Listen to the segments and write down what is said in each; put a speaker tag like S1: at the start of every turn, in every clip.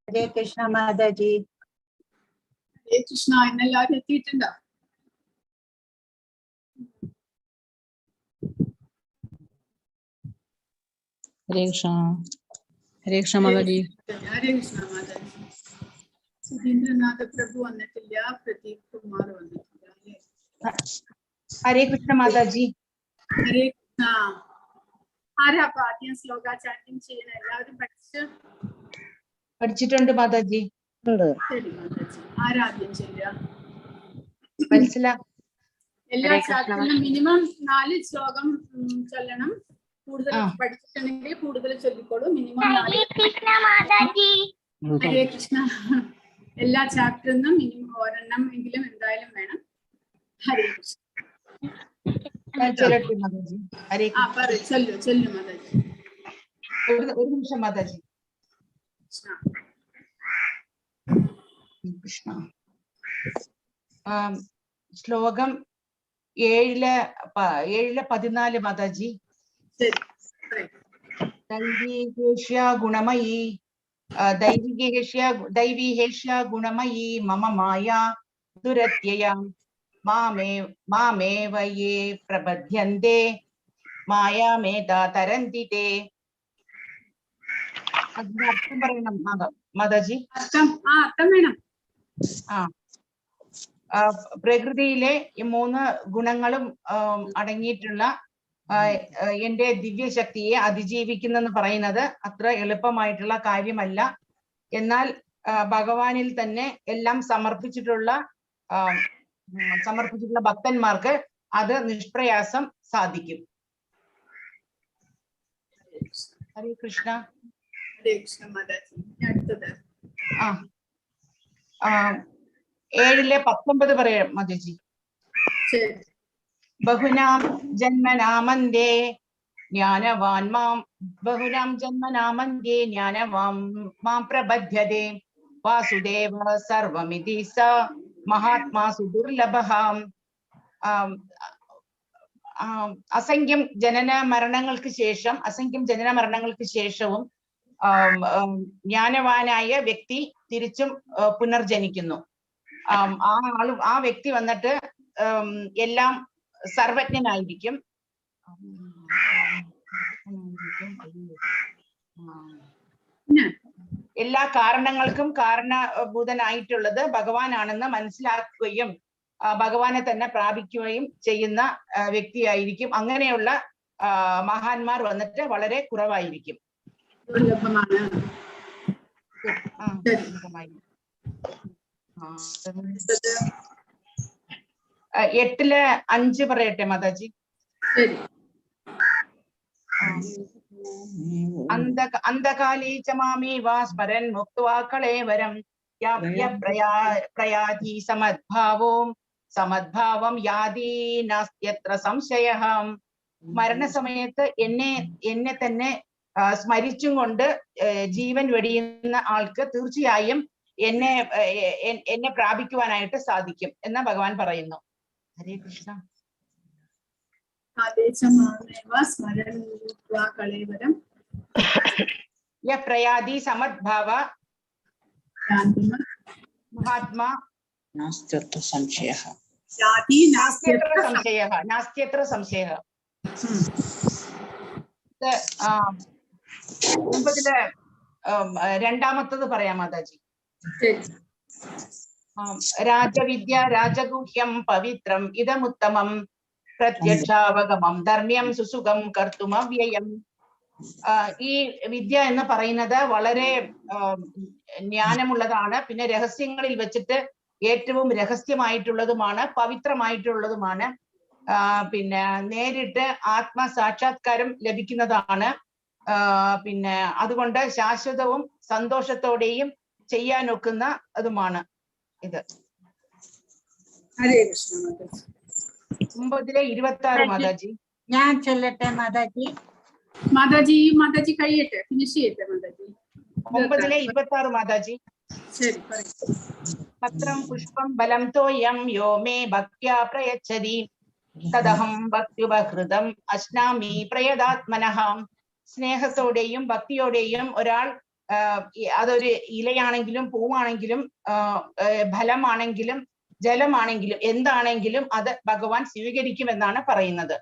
S1: ഹരേ കൃഷ്ണ മാതാജി.
S2: ഹരേ കൃഷ്ണ. ഇന്നെല്ലാവരും എത്തിയിട്ടുണ്ടോ?
S3: ഹരേ കൃഷ്ണ. ഹരേ കൃഷ്ണ മാതാജി.
S2: ഹരേ കൃഷ്ണ മാതാജി. സുധീന്ദ്രനാഥ പ്രഭു വന്നിട്ടില്ല, പ്രദീപ് കുമാർ വന്നിട്ടില്ല.
S1: ഹരേ കൃഷ്ണ മാതാജി.
S2: ഹരേ കൃഷ്ണ. ആരാ അപ്പൊ ആദ്യം ശ്ലോക ചാറ്റിംഗ് ചെയ്യണ? എല്ലാവരും
S1: പഠിച്ചിട്ടുണ്ട് മാതാജി.
S2: ശരി മാതാജി. ആരാദ്യം ചെയ്യുക?
S1: മനസ്സില.
S2: എല്ലാ ചാപ്റ്ററിനും മിനിമം 4 ശ്ലോകം ചൊല്ലണം. കൂടുതൽ പഠിച്ചിട്ടുണ്ടെങ്കിൽ കൂടുതൽ ചൊല്ലിക്കോളൂ. മിനിമം 4. ഹരേ കൃഷ്ണ. എല്ലാ ചാപ്റ്ററിനും മിനിമം ഒരെണ്ണം എങ്കിലും എന്തായാലും വേണം. ഹരേ കൃഷ്ണ.
S1: ചൊല്ലട്ടെ മാതാജി. ഹരേ
S2: ചൊല്ലു മാതാജി.
S1: ഒരു നിമിഷം മാതാജി. കൃഷ്ണ. ശ്ലോകം 7-14 മാതാജി. ദൈവീഹേഷ്യ ഗുണമയി ദൈവീഹേഷ്യ ഗുണമയി മമ മായ ദുരത്യയ മാമേവ യേ പ്രബധ്യന്തെ മായാമേതാ തരന്തി തേ. അതിന്റെ അർത്ഥം പറയണം മാതാജി.
S2: അർത്ഥം വേണം.
S1: പ്രകൃതിയിലെ ഈ 3 ഗുണങ്ങളും അടങ്ങിയിട്ടുള്ള എന്റെ ദിവ്യശക്തിയെ അതിജീവിക്കുന്നെന്ന് പറയുന്നത് അത്ര എളുപ്പമായിട്ടുള്ള കാര്യമല്ല. എന്നാൽ ഭഗവാനിൽ തന്നെ എല്ലാം സമർപ്പിച്ചിട്ടുള്ള ഭക്തന്മാർക്ക് അത് നിഷ്പ്രയാസം സാധിക്കും. ഹരേ കൃഷ്ണ.
S2: ഹരേ കൃഷ്ണ മാതാജി. അടുത്തത്
S1: 7-19 പറയാം മാതാജി. ബഹുനാം ജന്മനാമന്ദേ ജ്ഞാനവാൻ മാം പ്രബധ്യതേ വാസുദേവ സർവമിതി സ മഹാത്മാ സുദുർലഭഃ. അസംഖ്യം ജനന മരണങ്ങൾക്ക് ശേഷവും ജ്ഞാനവാനായ വ്യക്തി തിരിച്ചും പുനർജനിക്കുന്നു. ആ വ്യക്തി വന്നിട്ട് എല്ലാം സർവജ്ഞനായിരിക്കും. എല്ലാ കാരണങ്ങൾക്കും കാരണഭൂതനായിട്ടുള്ളത് ഭഗവാനാണെന്ന് മനസ്സിലാക്കുകയും ഭഗവാനെ തന്നെ പ്രാപിക്കുകയും ചെയ്യുന്ന വ്യക്തിയായിരിക്കും. അങ്ങനെയുള്ള മഹാന്മാർ വന്നിട്ട് വളരെ കുറവായിരിക്കും. 8-5 പറയട്ടെ മാതാജി. അന്ധകാലീ ച മാമേവ സ്മരൻ മുക്ത്വാ കളേവരം പ്രയാതി സമദ്ഭാവം യാതി നാസ്ത്യത്ര സംശയഃ. മരണസമയത്ത് എന്നെ തന്നെ സ്മരിച്ചും കൊണ്ട് ജീവൻ വെടിയുന്ന ആൾക്ക് തീർച്ചയായും എന്നെ പ്രാപിക്കുവാനായിട്ട് സാധിക്കും എന്ന് ഭഗവാൻ പറയുന്നു. ഹരേ കൃഷ്ണ. പ്രയാതി സമദ്ഭാവ മഹാത്മാ നാസ്ത്യത്ര സംശയഃ. 9 രണ്ടാമത്തത് പറയാം മാതാജി. രാജവിദ്യ രാജഗുഹ്യം പവിത്രം ഇദമുത്തമം പ്രത്യക്ഷാവഗമം ധർമ്മ്യം സുസുഖം കർത്തുമവ്യയം. ഈ വിദ്യ എന്ന് പറയുന്നത് വളരെ ജ്ഞാനമുള്ളതാണ്. പിന്നെ രഹസ്യങ്ങളിൽ വെച്ചിട്ട് ഏറ്റവും രഹസ്യമായിട്ടുള്ളതുമാണ്, പവിത്രമായിട്ടുള്ളതുമാണ്. പിന്നെ നേരിട്ട് ആത്മസാക്ഷാത്കാരം ലഭിക്കുന്നതാണ്. പിന്നെ അതുകൊണ്ട് ശാശ്വതവും സന്തോഷത്തോടെയും ചെയ്യാനൊക്കുന്ന അതുമാണ് ഇത്. 9-26 മാതാജി.
S4: ഞാൻ ചൊല്ലട്ടെ മാതാജി.
S2: മാതാജി കഴിയട്ടെ, ഫിനിഷ് ചെയ്യട്ടെ മാതാജി.
S1: 9-26 മാതാജി.
S2: ശരി.
S1: പത്രം പുഷ്പം ബലം തോയം യോ മേ ഭക്ത്യാ പ്രയച്ഛതി തദഹം ഭക്ത്യുപഹൃതം അശ്നാമി പ്രയതാത്മനഃ. സ്നേഹത്തോടെയും ഭക്തിയോടെയും ഒരാൾ അതൊരു ഇലയാണെങ്കിലും പൂവാണെങ്കിലും ഫലമാണെങ്കിലും ജലമാണെങ്കിലും എന്താണെങ്കിലും അത് ഭഗവാൻ സ്വീകരിക്കുമെന്നാണ് പറയുന്നത്.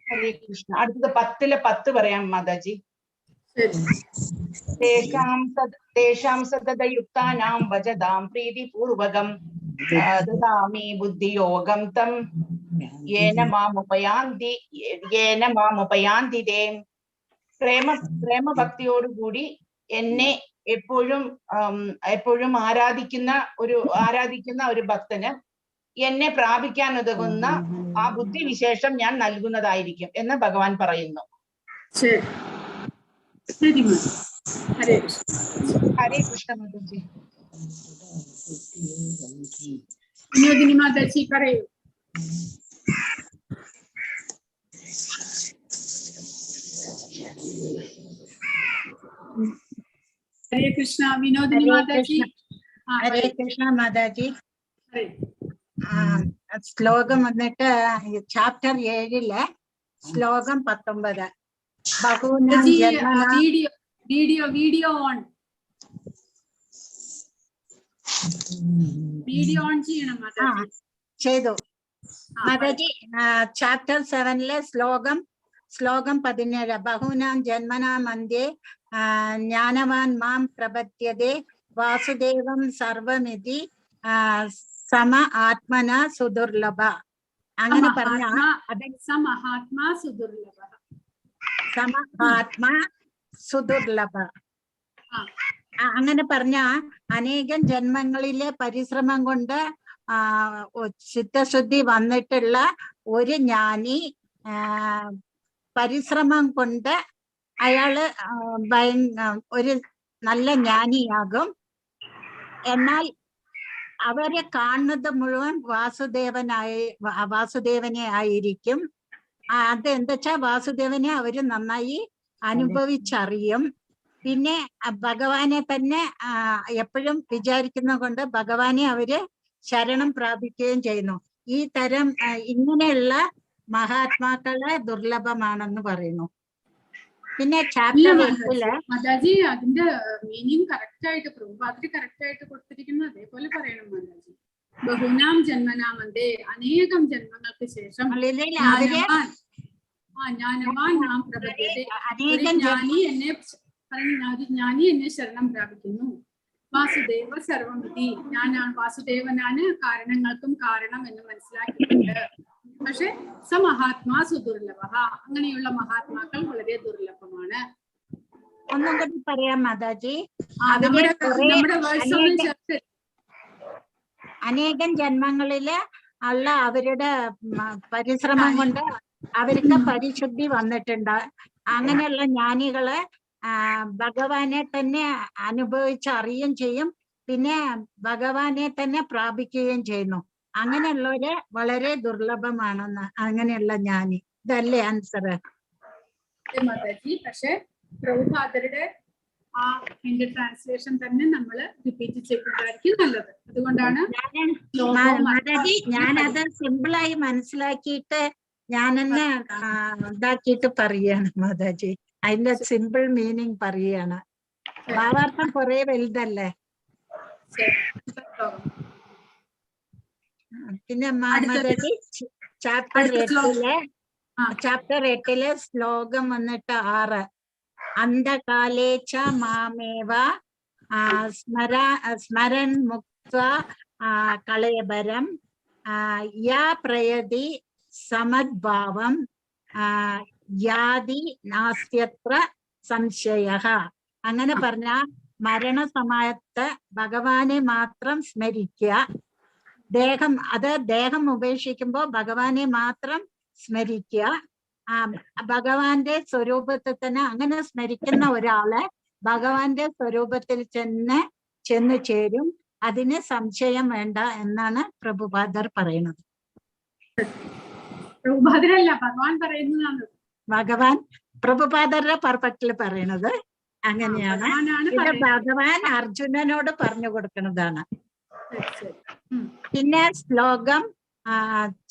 S1: ഹരേ കൃഷ്ണ. അടുത്തത് 10 പറയാം മാതാജി. തേഷാം സതതയുക്താനാം വജതാം പ്രീതിപൂർവകം ദദാമി ബുദ്ധിയോഗം തം യേന മാമുപയാന്തി തേ. പ്രേമഭക്തിയോടുകൂടി എന്നെ എപ്പോഴും ആരാധിക്കുന്ന ഒരു ഭക്തന് എന്നെ പ്രാപിക്കാൻ ഉതകുന്ന ആ ബുദ്ധിവിശേഷം ഞാൻ നൽകുന്നതായിരിക്കും എന്ന് ഭഗവാൻ പറയുന്നു. ഹരേ കൃഷ്ണ മാതാജി.
S2: വിനോദിനി മാതാജി പറയൂ. ഹരേ കൃഷ്ണ. വിനോദിനി മാതാജി.
S4: ഹരേ കൃഷ്ണ മാതാജി. ശ്ലോകം വന്നിട്ട് ചാപ്റ്റർ 7 ശ്ലോകം 19.
S2: വീഡിയോ ഓൺ ചെയ്യണം മാതാജി.
S4: ചെയ്തു മാതാജി. ചാപ്റ്റർ 7 ശ്ലോകം 17. ബഹൂനാം ജന്മനാം മന്യേ ജ്ഞാനവാൻ മാം പ്രപദ്യതേ വാസുദേവം സർവമിതി സമ ആത്മന സുദുർലഭ. അങ്ങനെ പറഞ്ഞ
S2: സമഹാത്മാ സുദുർലഭ.
S4: അങ്ങനെ പറഞ്ഞ അനേകം ജന്മങ്ങളിലെ പരിശ്രമം കൊണ്ട് ചിത്തശുദ്ധി വന്നിട്ടുള്ള ഒരു ജ്ഞാനി പരിശ്രമം കൊണ്ട് അയാള് ഒരു നല്ല ജ്ഞാനിയാകും. എന്നാൽ അവരെ കാണുന്നത് മുഴുവൻ വാസുദേവനെ ആയിരിക്കും. അതെന്താ വെച്ചാൽ വാസുദേവനെ അവര് നന്നായി അനുഭവിച്ചറിയും. പിന്നെ ഭഗവാനെ തന്നെ എപ്പോഴും വിചാരിക്കുന്ന കൊണ്ട് ഭഗവാനെ അവര് ശരണം പ്രാപിക്കുകയും ചെയ്യുന്നു. ഈ തരം ഇങ്ങനെയുള്ള മഹാത്മാക്കളെ ദുർലഭമാണെന്ന് പറയുന്നു. പിന്നെ ചാപ്റ്റർ 8
S2: മാതാജി അതിന്റെ മീനിങ് കറക്റ്റ് ആയിട്ട് പ്രഭുപാദര് കറക്റ്റ് ആയിട്ട് കൊടുത്തിരിക്കുന്നത് അതേപോലെ പറയണം മാതാജി. ബഹുനാം ജന്മനാമന്തേ അനേകം ജന്മങ്ങൾക്ക് ശേഷം ജ്ഞാനവാൻ നാം പ്രപദ്യതേ. ജ്ഞാനി എന്നെ ശരണം പ്രാപിക്കുന്നു. വാസുദേവ സർവമിതി. വാസുദേവനാണ് കാരണങ്ങൾക്കും കാരണം എന്ന് മനസ്സിലാക്കിയിട്ടുണ്ട്. പക്ഷെ സമഹാത്മാ സുദുർലഭ. അങ്ങനെയുള്ള മഹാത്മാക്കൾ വളരെ ദുർലഭമാണ്.
S4: ഒന്നും കൂടി പറയാം മാതാജി. അനേകം ജന്മങ്ങളില് ഉള്ള അവരുടെ പരിശ്രമം കൊണ്ട് അവർക്ക് പരിശുദ്ധി വന്നിട്ടുണ്ട്. അങ്ങനെയുള്ള ജ്ഞാനികള് ഭഗവാനെ തന്നെ അനുഭവിച്ചറിയുകയും ചെയ്യും. പിന്നെ ഭഗവാനെ തന്നെ പ്രാപിക്കുകയും ചെയ്യുന്നു. അങ്ങനെയുള്ളവര് വളരെ ദുർലഭമാണെന്ന്. അങ്ങനെയുള്ള ജ്ഞാനി. ഇതല്ലേ ആൻസർ
S2: മാതാജി? പക്ഷെ പ്രഭുപാദരുടെ ആ ഹിന്ദി ട്രാൻസ്ലേഷൻ തന്നെ നമ്മൾ റിപ്പീറ്റ് ചെയ്യുന്നതായിരിക്കും നല്ലത്. അതുകൊണ്ടാണ്
S4: മാതാജി ഞാനത് സിമ്പിളായി മനസ്സിലാക്കിയിട്ട് ഞാനെന്നെ ഇതാക്കിയിട്ട് പറയാണ് മാതാജി. അതിന്റെ സിമ്പിൾ മീനിങ് പറയാണ്. ഭാവാർത്ഥം കുറെ വലുതല്ലേ. പിന്നെ മാതാജി ചാപ്റ്റർ 8 ശ്ലോകം വന്നിട്ട് 6. അന്ധകാലേച്ച മാമേവ സ്മരൻ മുക്ത കളയബരം യാ പ്രയതി സമദ്ഭാവം യാതി നാസ്ത്യത്ര സംശയഃ. അങ്ങനെ പറഞ്ഞ മരണസമയത്ത് ഭഗവാനെ മാത്രം സ്മരിക്കുക. ദേഹം ഉപേക്ഷിക്കുമ്പോ ഭഗവാനെ മാത്രം സ്മരിക്കുക. ഭഗവാന്റെ സ്വരൂപത്തിൽ തന്നെ അങ്ങനെ സ്മരിക്കുന്ന ഒരാള് ഭഗവാന്റെ സ്വരൂപത്തിൽ ചെന്ന് ചേരും. അതിന് സംശയം വേണ്ട എന്നാണ് പ്രഭുപാദർ പറയുന്നത്.
S2: പ്രഭുപാദരല്ല, ഭഗവാൻ പറയുന്നതാണ്.
S4: ഭഗവാൻ പ്രഭുപാദരുടെ പർപ്പറ്റിൽ പറയണത് അങ്ങനെയാണ്. ഇത് ഭഗവാൻ അർജുനനോട് പറഞ്ഞു കൊടുക്കുന്നതാണ്. പിന്നെ ശ്ലോകം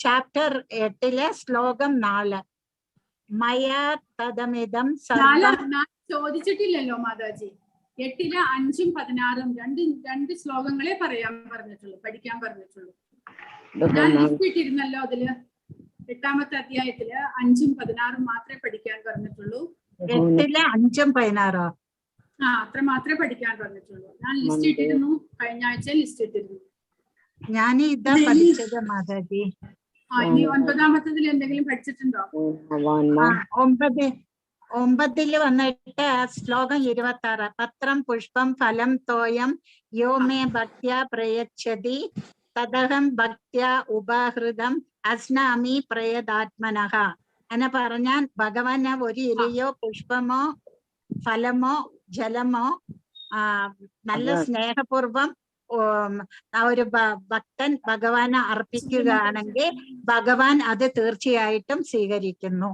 S4: ചാപ്റ്റർ 8 ശ്ലോകം 4 മയാ തദമിദം സർവം.
S2: ചോദിച്ചിട്ടില്ലല്ലോ മാതാജി. 8 5 16 രണ്ട് ശ്ലോകങ്ങളെ പറയാൻ പറഞ്ഞിട്ടുള്ളൂ, പഠിക്കാൻ പറഞ്ഞിട്ടുള്ളൂ. ഞാൻ ലിസ്റ്റ് ഇട്ടിരുന്നല്ലോ അതില്. 8ാമത്തെ അധ്യായത്തില് 5 16 മാത്രമേ പഠിക്കാൻ പറഞ്ഞിട്ടുള്ളൂ.
S4: 8 5 16
S2: അത്ര മാത്രമേ പഠിക്കാൻ പറഞ്ഞിട്ടുള്ളൂ. ഞാൻ ലിസ്റ്റ് ഇട്ടിരുന്നു, കഴിഞ്ഞ ആഴ്ച ലിസ്റ്റ് ഇട്ടിരുന്നു.
S4: ഞാൻ ഇതാ പഠിച്ചത് മാതാജി.
S2: ഇനി 9ാമത്തതിൽ എന്തെങ്കിലും പഠിച്ചിട്ടുണ്ടോ?
S4: 9 വന്നിട്ട് ശ്ലോകം 26 പത്രം പുഷ്പം ഫലം തോയം യോ മേ ഭക്ത്യാ പ്രയച്ഛതി തദഹം ഭക്ത്യാ ഉപാഹൃതം അസ്നാമി പ്രയതാത്മനഃ. എന്നെ പറഞ്ഞാൽ ഭഗവാൻ ഒരു ഇലയോ പുഷ്പമോ ഫലമോ ജലമോ നല്ല സ്നേഹപൂർവം ഒരു ഭക്തൻ ഭഗവാന് അർപ്പിക്കുകയാണെങ്കിൽ ഭഗവാൻ അത് തീർച്ചയായിട്ടും സ്വീകരിക്കുന്നു.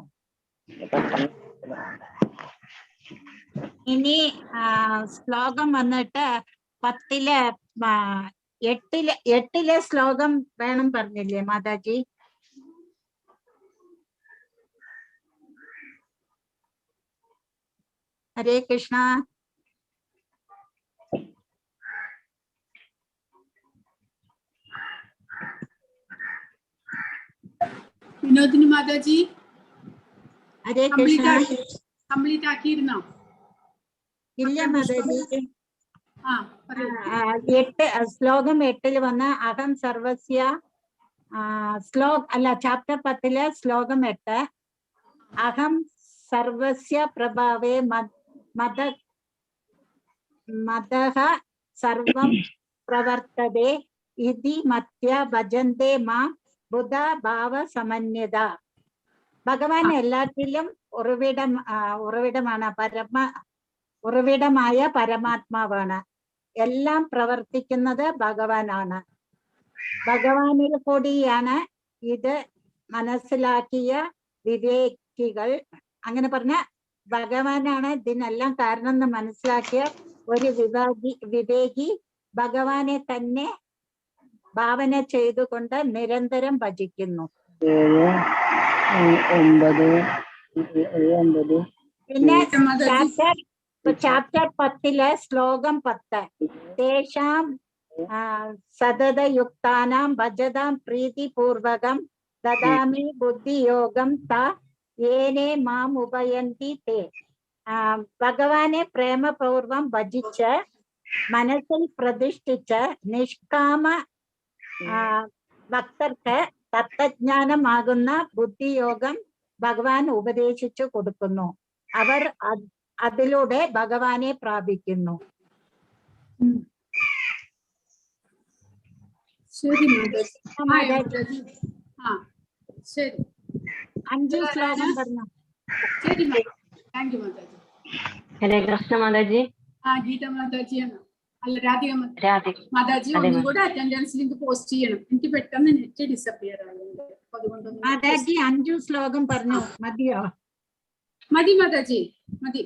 S4: ഇനി ശ്ലോകം വന്നിട്ട് 10 8 ശ്ലോകം വേണം പറഞ്ഞില്ലേ മാതാജി? ഹരേ കൃഷ്ണ.
S2: വിനോദിനി മാതാജി
S4: ഹരേ കൃഷ്ണ.
S2: കംപ്ലീറ്റ് ആക്കിയിരുന്നോ?
S4: ഇല്ല മാതാജി.
S2: 8
S4: ശ്ലോകം 8 വന്ന അഹം സർവസ്യ ചാപ്റ്റർ 10 ശ്ലോകം 8 അഹം സർവസ്യ പ്രഭാവേ മദഃ സർവം പ്രവർത്തതേ ഇതി മത്യ ഭജന്തേ മാം ബുധ ഭാവ സമന്യത. ഭഗവാൻ എല്ലാത്തിലും ഉറവിടമാണ്, ഉറവിടമായ പരമാത്മാവാണ്. എല്ലാം പ്രവർത്തിക്കുന്നത് ഭഗവാനാണ്. ഭഗവാനിൽ കൂടിയാണ് ഇത് മനസ്സിലാക്കിയ വിവേകികൾ, അങ്ങനെ പറഞ്ഞ ഭഗവാനാണ് ഇതിനെല്ലാം കാരണം എന്ന് മനസ്സിലാക്കിയ ഒരു വിവേകി ഭഗവാനെ തന്നെ ഭാവന ചെയ്തുകൊണ്ട് നിരന്തരം ഭജിക്കുന്നു. പിന്നെ ചാപ്റ്റർ 10 ശ്ലോകം 10 തേഷാം സതതയുക്താനാം ഭജതാം പ്രീതിപൂർവകം ദദാമി ബുദ്ധിയോഗം ഏനേ മാം ഉപയന്തി തേ. ഭഗവാനെ പ്രേമപൂർവം ഭജിച്ച് മനസ്സിൽ പ്രതിഷ്ഠിച്ച് നിഷ്കാമ ഭക്തർക്ക് തത്വജ്ഞാനമാകുന്ന ബുദ്ധിയോഗം ഭഗവാൻ ഉപദേശിച്ചു കൊടുക്കുന്നു. അവർ അതിലൂടെ ഭഗവാനെ പ്രാപിക്കുന്നു.
S2: ശരി മാതാജി. ശരി,
S4: 5 ശ്ലോകം പറഞ്ഞു.
S2: ശരി താങ്ക് യു മാതാജി.
S5: ഹരേ കൃഷ്ണ മാതാജി.
S2: ഗീത മാതാജിയാണ്. അല്ല, രാധിക മാതാജി. ഒന്നും കൂടെ അറ്റൻഡൻസ് ലിങ്ക് പോസ്റ്റ് ചെയ്യണം. എനിക്ക് പെട്ടെന്ന് നെറ്റ് ഡിസപ്പിയർ ആകുന്നുണ്ട്. അതുകൊണ്ടൊന്നും
S4: മാതാജി 5 ശ്ലോകം പറഞ്ഞു. മതിയോ?
S2: മതി മാതാജി, മതി.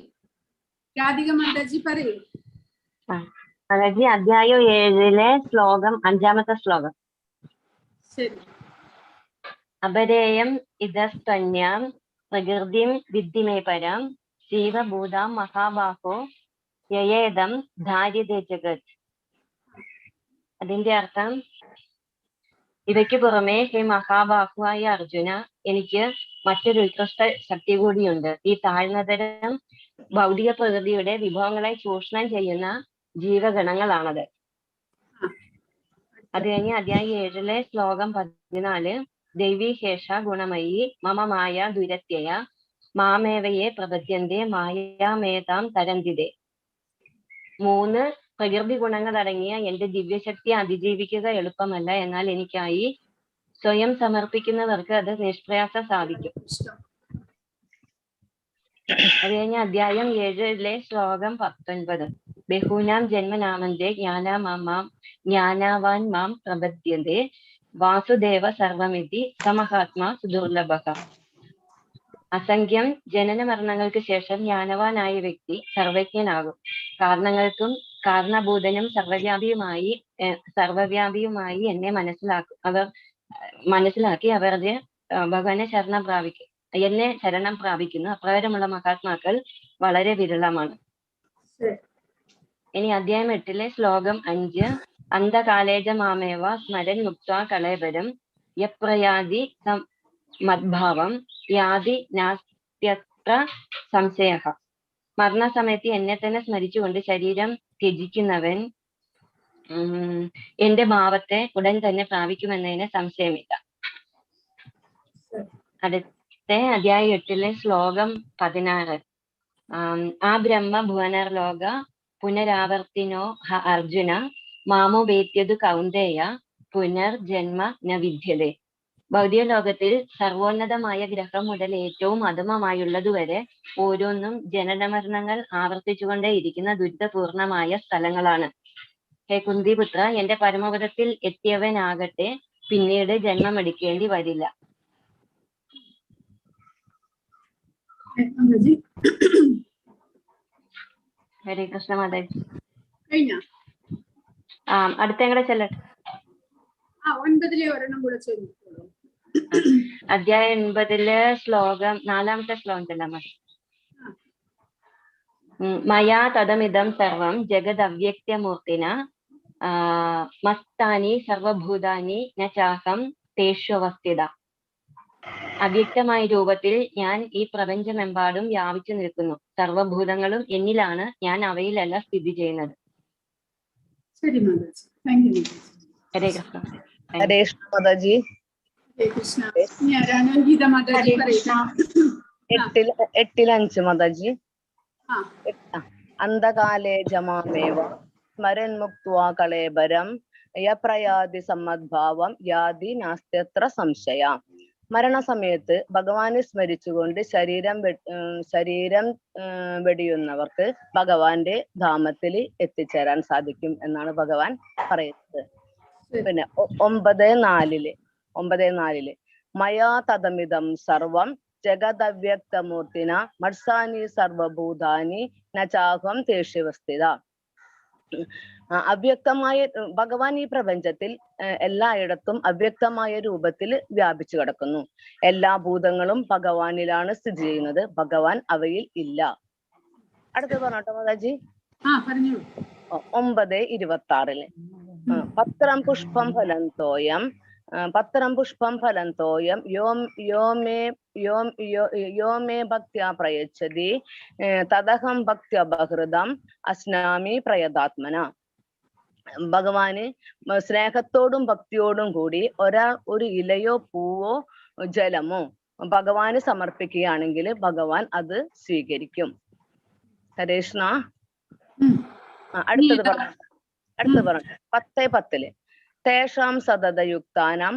S2: രാധിക മാതാജി പറയൂ.
S5: മാതാജി അധ്യായം 7 ശ്ലോകം 5ാമത്തെ ശ്ലോകം.
S2: ശരി.
S5: അപരേയം ഇതസ്ത്വന്യാം പ്രകൃതിം വിദ്ധിമേ പരം ശീവഭൂതാം മഹാബാഹോ യയേദം ധാര്യതേ ജഗത്. അതിന്റെ അർത്ഥം, ഇവയ്ക്ക് പുറമെ ഹേ മഹാബാഹുവായ അർജുന, എനിക്ക് മറ്റൊരു ഉത്കൃഷ്ട ശക്തി കൂടിയുണ്ട്. ഈ താഴ്ന്നതരം ഭൗതിക പ്രകൃതിയുടെ വിഭവങ്ങളെ ചൂഷണം ചെയ്യുന്ന ജീവഗണങ്ങളാണത്. അത് കഴിഞ്ഞ് അധ്യായം 7 ശ്ലോകം 14 ദൈവീ ശേഷ ഗുണമയി മമ മായ ദുരത്യയ മാമേവയെ പ്രപദ്യന്തേ മായാമേതാം തരന്തിതേ. 3 പ്രകൃതി ഗുണങ്ങൾ അടങ്ങിയ എന്റെ ദിവ്യശക്തിയെ അതിജീവിക്കുക എളുപ്പമല്ല. എന്നാൽ എനിക്കായി സ്വയം സമർപ്പിക്കുന്നവർക്ക് അത് നിഷ്പ്രയാസം സാധിക്കും. അത് കഴിഞ്ഞ അധ്യായം 7 ശ്ലോകം 19 ബഹൂനാം ജന്മനാമന്തേ ജ്ഞാനാവാൻ മാം പ്രപദ്യന്തേ വാസുദേവ സർവമിതി സമഹാത്മാ സുദുർലഭഃ. അസംഖ്യം ജനന മരണങ്ങൾക്ക് ശേഷം ജ്ഞാനവാനായ വ്യക്തി സർവജ്ഞനാകും. കാരണങ്ങൾക്കും കാരണഭൂതനും സർവവ്യാപിയുമായി എന്നെ മനസ്സിലാക്കി അവരുടെ ഭഗവാനെ എന്നെ ശരണം പ്രാപിക്കുന്നു. അപ്രകാരമുള്ള മഹാത്മാക്കൾ വളരെ വിരളമാണ്. ഇനി അധ്യായം 8 ശ്ലോകം 5. അന്ധകാലേജ മാമേവ സ്മരൻ മുക്ത്വാ കളേബരം യപ്രയാതി മദ്ഭാവം യാതി നാസ്ത്യത്ര സംശയഃ. മരണസമയത്ത് എന്നെ തന്നെ സ്മരിച്ചുകൊണ്ട് ശരീരം ത്യജിക്കുന്നവൻ എന്റെ ഭാവത്തെ ഉടൻ തന്നെ പ്രാപിക്കുമെന്നതിന് സംശയമില്ല. അടുത്ത അധ്യായം 8 ശ്ലോകം 16. ആ ബ്രഹ്മ ഭുവനർലോക പുനരാവർത്തിനോ ഹ അർജുന മാമോപേത്യതു കൗന്ദേയ പുനർജന്മ ന വിദ്യതേ. ഭൗതിക ലോകത്തിൽ സർവോന്നതമായ ഗ്രഹം മുതൽ ഏറ്റവും അധമമായുള്ളതുവരെ ഓരോന്നും ജനനമരണങ്ങൾ ആവർത്തിച്ചുകൊണ്ടേയിരിക്കുന്ന ദുരിതപൂർണമായ സ്ഥലങ്ങളാണ്. ഹേ കുന്തിപുത്ര, എന്റെ പരമപദത്തിൽ എത്തിയവനാകട്ടെ പിന്നീട് ജന്മമെടുക്കേണ്ടി വരില്ല. ഹരേ കൃഷ്ണ മാതാജി. അടുത്ത എങ്ങനെ ചെല്ലട്ടെ?
S2: 9 ഒരെണ്ണം കൂടെ ചോദിച്ചോളൂ.
S5: അധ്യായം 80 ശ്ലോകം 4 ശ്ലോകം ചെല്ലാൻ മതി. മയാ തദമിദം സർവം ജഗദവ്യക്തമൂർത്തിന മസ്താനി സർവഭൂതാനി ന ചാഹം തേഷ്വസ്ഥിത. അവ്യക്തമായ രൂപത്തിൽ ഞാൻ ഈ പ്രപഞ്ചമെമ്പാടും വ്യാപിച്ചു നിൽക്കുന്നു. സർവഭൂതങ്ങളും എന്നിലാണ്, ഞാൻ അവയിലല്ല സ്ഥിതി ചെയ്യുന്നത്.
S2: ശരി മാതാജി, താങ്ക് യു.
S5: ഹരേ കൃഷ്ണ.
S6: ഹരേ കൃഷ്ണ മാതാജി.
S2: ഹരേ കൃഷ്ണ. ഇനി ആരാണ്? ഗീത മാതാജി പറയുന്നത്.
S6: 8-5 മാതാജി. അന്ധകാലേ ജമാമേവ സ്മരൻ മുക്ത്വാ കളേബരം യപ്രയാതി സമ്മദ്ഭാവം യാതി നാസ്ത്യത്ര സംശയ. മരണസമയത്ത് ഭഗവാനെ സ്മരിച്ചുകൊണ്ട് ശരീരം വെടിയുന്നവർക്ക് ഭഗവാന്റെ ധാമത്തിൽ എത്തിച്ചേരാൻ സാധിക്കും എന്നാണ് ഭഗവാൻ പറയുന്നത്. പിന്നെ 9:4 മയാ തദമിദം സർവം ജഗദവ്യക്തമൂർത്തിന മത്സാനി സർവഭൂതാനി നചാഹം തേഷ്യവസ്ഥിത. അവ്യക്തമായ ഭഗവാൻ ഈ പ്രപഞ്ചത്തിൽ എല്ലായിടത്തും അവ്യക്തമായ രൂപത്തിൽ വ്യാപിച്ചു കിടക്കുന്നു. എല്ലാ ഭൂതങ്ങളും ഭഗവാനിലാണ് സ്ഥിതി ചെയ്യുന്നത്, ഭഗവാൻ അവയിൽ ഇല്ല. അടുത്ത് പറഞ്ഞോട്ടോ മാതാജി. 9:26 പത്രം പുഷ്പം ഫലന്തോയം യോ മേ ഭക്ത്യാ പ്രയച്ഛതി തദഹം ഭക്ത്യ ബഹൃതം അസ്നാമി പ്രയതാത്മന. ഭഗവാന് സ്നേഹത്തോടും ഭക്തിയോടും കൂടി ഒരു ഇലയോ പൂവോ ജലമോ ഭഗവാന് സമർപ്പിക്കുകയാണെങ്കിൽ ഭഗവാൻ അത് സ്വീകരിക്കും. ഹരേ കൃഷ്ണ. അടുത്തത് പറഞ്ഞു 10:10 തേഷാം സതതയുക്താനാം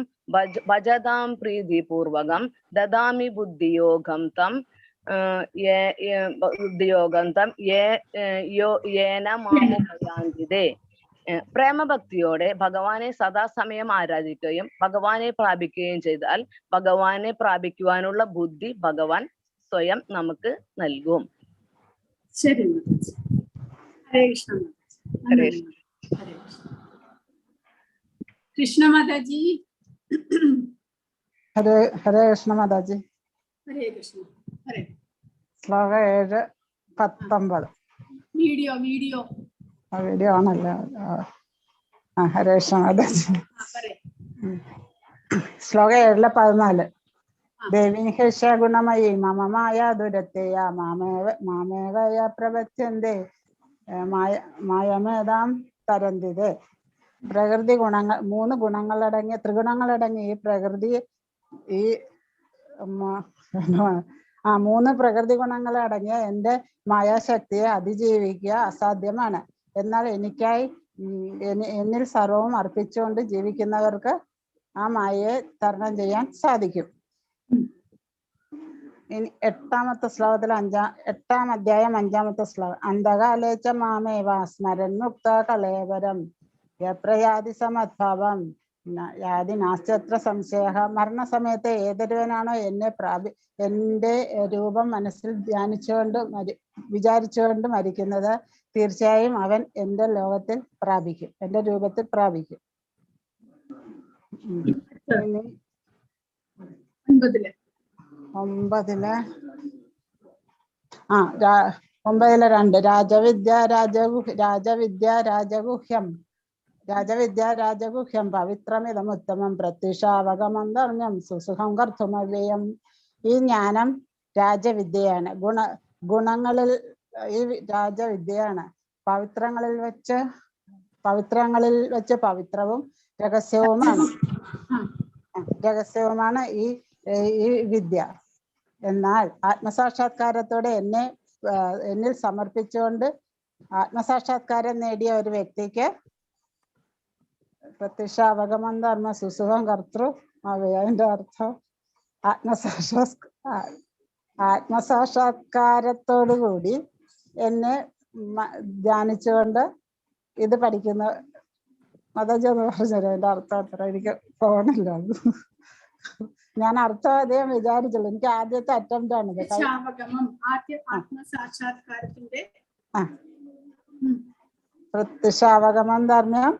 S6: ഭജതാം പ്രീതിപൂർവകം ദദാമി ബുദ്ധിയോഗം തം യേന മാമുപയാന്തിതേ. പ്രേമഭക്തിയോടെ ഭഗവാനെ സദാസമയം ആരാധിക്കുകയും ഭഗവാനെ പ്രാപിക്കുകയും ചെയ്താൽ ഭഗവാനെ പ്രാപിക്കുവാനുള്ള ബുദ്ധി ഭഗവാൻ സ്വയം നമുക്ക് നൽകും.
S2: ശരി. ഹരേ കൃഷ്ണ.
S6: ഹരേ
S2: കൃഷ്ണ മാതാജി.
S7: ഹരേ കൃഷ്ണ മാതാജി.
S2: ഹരേ കൃഷ്ണ. ഹരേ.
S7: ശ്ലോകം 7:19.
S2: വീഡിയോ
S7: ആണല്ലോ. ഹരേ കൃഷ്ണ മാതാജി. ശ്ലോകം 7:14 ദേവീഹേഷ ഗുണമയി മമ മായ ദുരത്തെയ മാമേവയ പ്രപദ്യന്തേ മായമേതാം തരന്തിതേ. പ്രകൃതി ഗുണങ്ങൾ 3 ഗുണങ്ങളടങ്ങിയ ത്രിഗുണങ്ങളടങ്ങിയ ഈ പ്രകൃതി 3 പ്രകൃതി ഗുണങ്ങളടങ്ങിയ എൻ്റെ മായാശക്തിയെ അതിജീവിക്കുക അസാധ്യമാണ്. എന്നാൽ എനിക്കായി എന്നിൽ സർവവും അർപ്പിച്ചുകൊണ്ട് ജീവിക്കുന്നവർക്ക് ആ മായയെ തരണം ചെയ്യാൻ സാധിക്കും. ഇനി 8ാമത്തെ ശ്ലോകത്തിൽ 8ാം അധ്യായം 5ാമത്തെ ശ്ലോകം അന്ധകാലേച്ച മാമേവ സ്മരൻ മുക്ത കളേവരം യപ്രയാതി സമദ്ഭാവം യാതി നാസ്ത്യത്ര സംശയ. മരണസമയത്ത് ഏതൊരുവനാണോ എന്റെ രൂപം മനസ്സിൽ ധ്യാനിച്ചുകൊണ്ട് വിചാരിച്ചുകൊണ്ട് മരിക്കുന്നത്, തീർച്ചയായും അവൻ എന്റെ ലോകത്തിൽ പ്രാപിക്കും, എന്റെ രൂപത്തിൽ പ്രാപിക്കും. ഇനി 9-ലെ 2 രാജഗുഹ്യം പവിത്രമിതമുത്തമം പ്രത്യുഷാവഗമന്തർണ്യം സുസുഖം കർത്തുമവ്യയം. ഈ ജ്ഞാനം രാജവിദ്യയാണ്. ഗുണങ്ങളിൽ ഈ രാജവിദ്യയാണ്. പവിത്രങ്ങളിൽ വെച്ച് പവിത്രവും രഹസ്യവുമാണ് ഈ വിദ്യ. എന്നാൽ ആത്മസാക്ഷാത്കാരത്തോടെ എന്നിൽ സമർപ്പിച്ചുകൊണ്ട് ആത്മസാക്ഷാത്കാരം നേടിയ ഒരു വ്യക്തിക്ക് പ്രത്യക്ഷാവഗമന്ധർമ്മ സുസുഖം കർത്തൃ അതിന്റെ അർത്ഥം ആത്മസാക്ഷാത്കാരത്തോടുകൂടി എന്നെ ധ്യാനിച്ചുകൊണ്ട് ഇത് പഠിക്കുന്ന മതജെന്ന് പറഞ്ഞത് എന്റെ അർത്ഥം അത്ര എനിക്ക് പോകണില്ല. ഞാൻ അർത്ഥം അദ്ദേഹം വിചാരിച്ചുള്ളൂ. എനിക്ക് ആദ്യത്തെ അറ്റംപ്റ്റ് ആണിത്. പ്രത്യക്ഷാവഗമന്ധർമ്മ്യം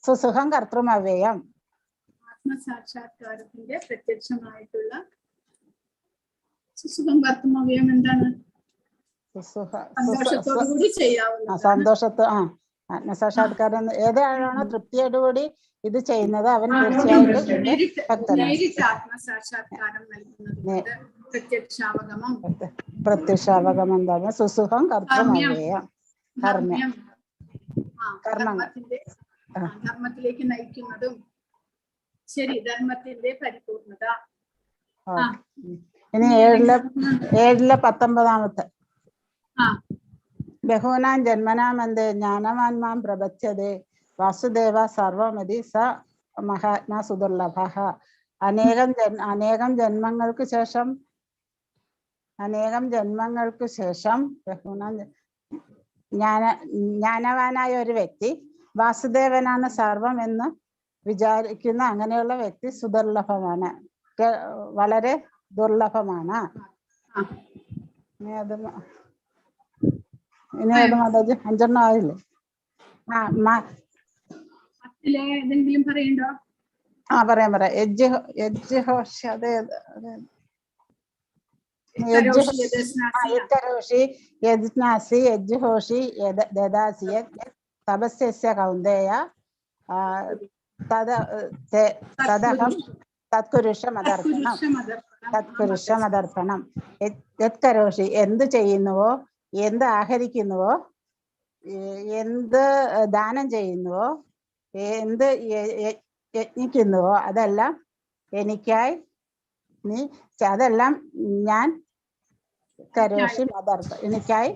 S7: സുസുഖം കർത്തൃമവ്യയം.
S2: ആത്മസാക്ഷാത്കാരത്തിന്റെ പ്രത്യക്ഷമായിട്ടുള്ള സുസുഖം കർത്തൃമവ്യയം എന്താണ്? സന്തോഷത്തോടുകൂടി ചെയ്യാവുന്ന
S7: ആത്മസാക്ഷാത്കാരം ഏതാണോ തൃപ്തിയോടുകൂടി ഇത് ചെയ്യുന്നത് അവൻ തീർച്ചയായിട്ടും പ്രത്യക്ഷാവഗമം തന്നെ സുസുഖം കർത്തൃമവ്യയം.
S2: ധർമ്മത്തിലേക്ക് നയിക്കുന്നതും ശരി, ധർമ്മത്തിന്റെ പരിപൂർണത.
S7: ഇനി 7-ലെ 19 ബഹൂനാം ജന്മനാമന്തേ ജ്ഞാനവാൻമാം പ്രപദ്ധ്യതേ വാസുദേവ സർവമതി സ മഹാത്മാ സുദുർലഭ. അനേകം ജന്മങ്ങൾക്ക് ശേഷം ജ്ഞാനവാനായ ഒരു വ്യക്തി വാസുദേവനാണ് സർവം എന്ന് വിചാരിക്കുന്ന അങ്ങനെയുള്ള വ്യക്തി സുദുർലഭമാണ്, വളരെ ദുർലഭമാണ്. ഇനി അത് മാതാജി 5 ആയില്ലേ?
S2: എന്തെങ്കിലും പറയണ്ടോ?
S7: പറയാം. യജ്ഞോഷി യജ്ഞാസി യജ്ഞോഷി ദദാസി തപസ്യ കൗന്ദേയ തദഹം തത്കുരുഷമദർപ്പണം. യത്കരോഷി എന്ത് ചെയ്യുന്നുവോ, എന്ത് ആഹരിക്കുന്നുവോ, എന്ത് ദാനം ചെയ്യുന്നുവോ, എന്ത് യജ്ഞിക്കുന്നുവോ അതെല്ലാം എനിക്കായി അതെല്ലാം ഞാൻ കരോഷി മദർപ്പ എനിക്കായി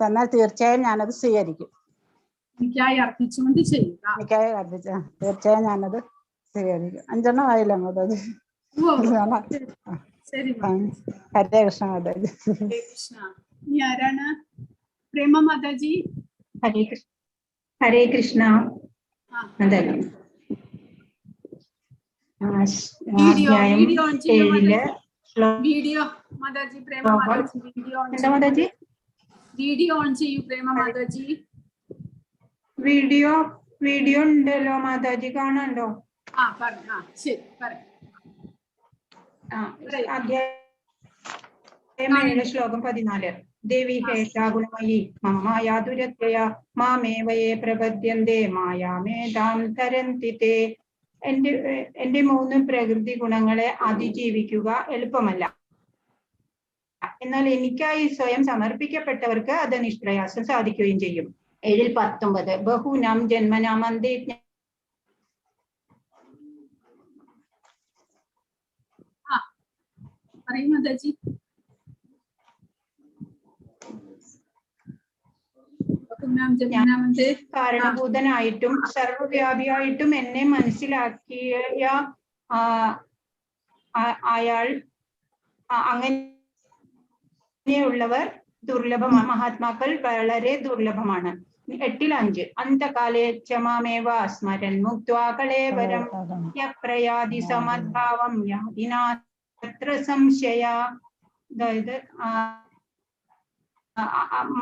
S7: തന്നാൽ തീർച്ചയായും ഞാനത് സ്വീകരിക്കും.
S2: എനിക്കായി അർപ്പിച്ചുകൊണ്ട് ചെയ്യുക.
S7: തീർച്ചയായും ഞാനത് സ്വീകരിക്കും. 5 ആയില്ല മാതാജി? ഹരേ കൃഷ്ണ മാതാജി.
S2: ഇനി ആരാണ്? Prema Mataji.
S8: Hare Krishna.
S2: Video Mataji. Prema Mataji video on ചെയ്യൂ. പ്രേമ മാതാജി
S8: വീഡിയോ ഉണ്ടല്ലോ മാതാജി, കാണാണ്ടോ?
S2: ശരി പറയാം.
S8: ശ്ലോകം 14. ദേവി ഹേഷ ഗുണമയി മമ മായാതുരത്വയ മാമേവയേ പ്രപദ്യന്തേ മായാമേതാം തരന്തി തേ. എന്റെ 3 പ്രകൃതി ഗുണങ്ങളെ അതിജീവിക്കുക എളുപ്പമല്ല, എന്നാൽ എനിക്കായി സ്വയം സമർപ്പിക്കപ്പെട്ടവർക്ക് അത് നിഷ്പ്രയാസം സാധിക്കുകയും ചെയ്യും. 7-19 ബഹൂനാം ജന്മനാമന്തേ കാരണഭൂതനായിട്ടും സർവവ്യാപിയായിട്ടും എന്നെ മനസ്സിലാക്കിയ അയാൾ അങ്ങനെയുള്ളവർ ദുർലഭമാണ്. മഹാത്മാക്കൾ വളരെ ദുർലഭമാണ്. 8-5 അന്തകാലേ ക്ഷമാമേവ സ്മരൻ മുക്ത്വാ കളേവരം യപ്രയാതി സമദ്ഭാവം യാതിനാത്ര സംശയ. അതായത്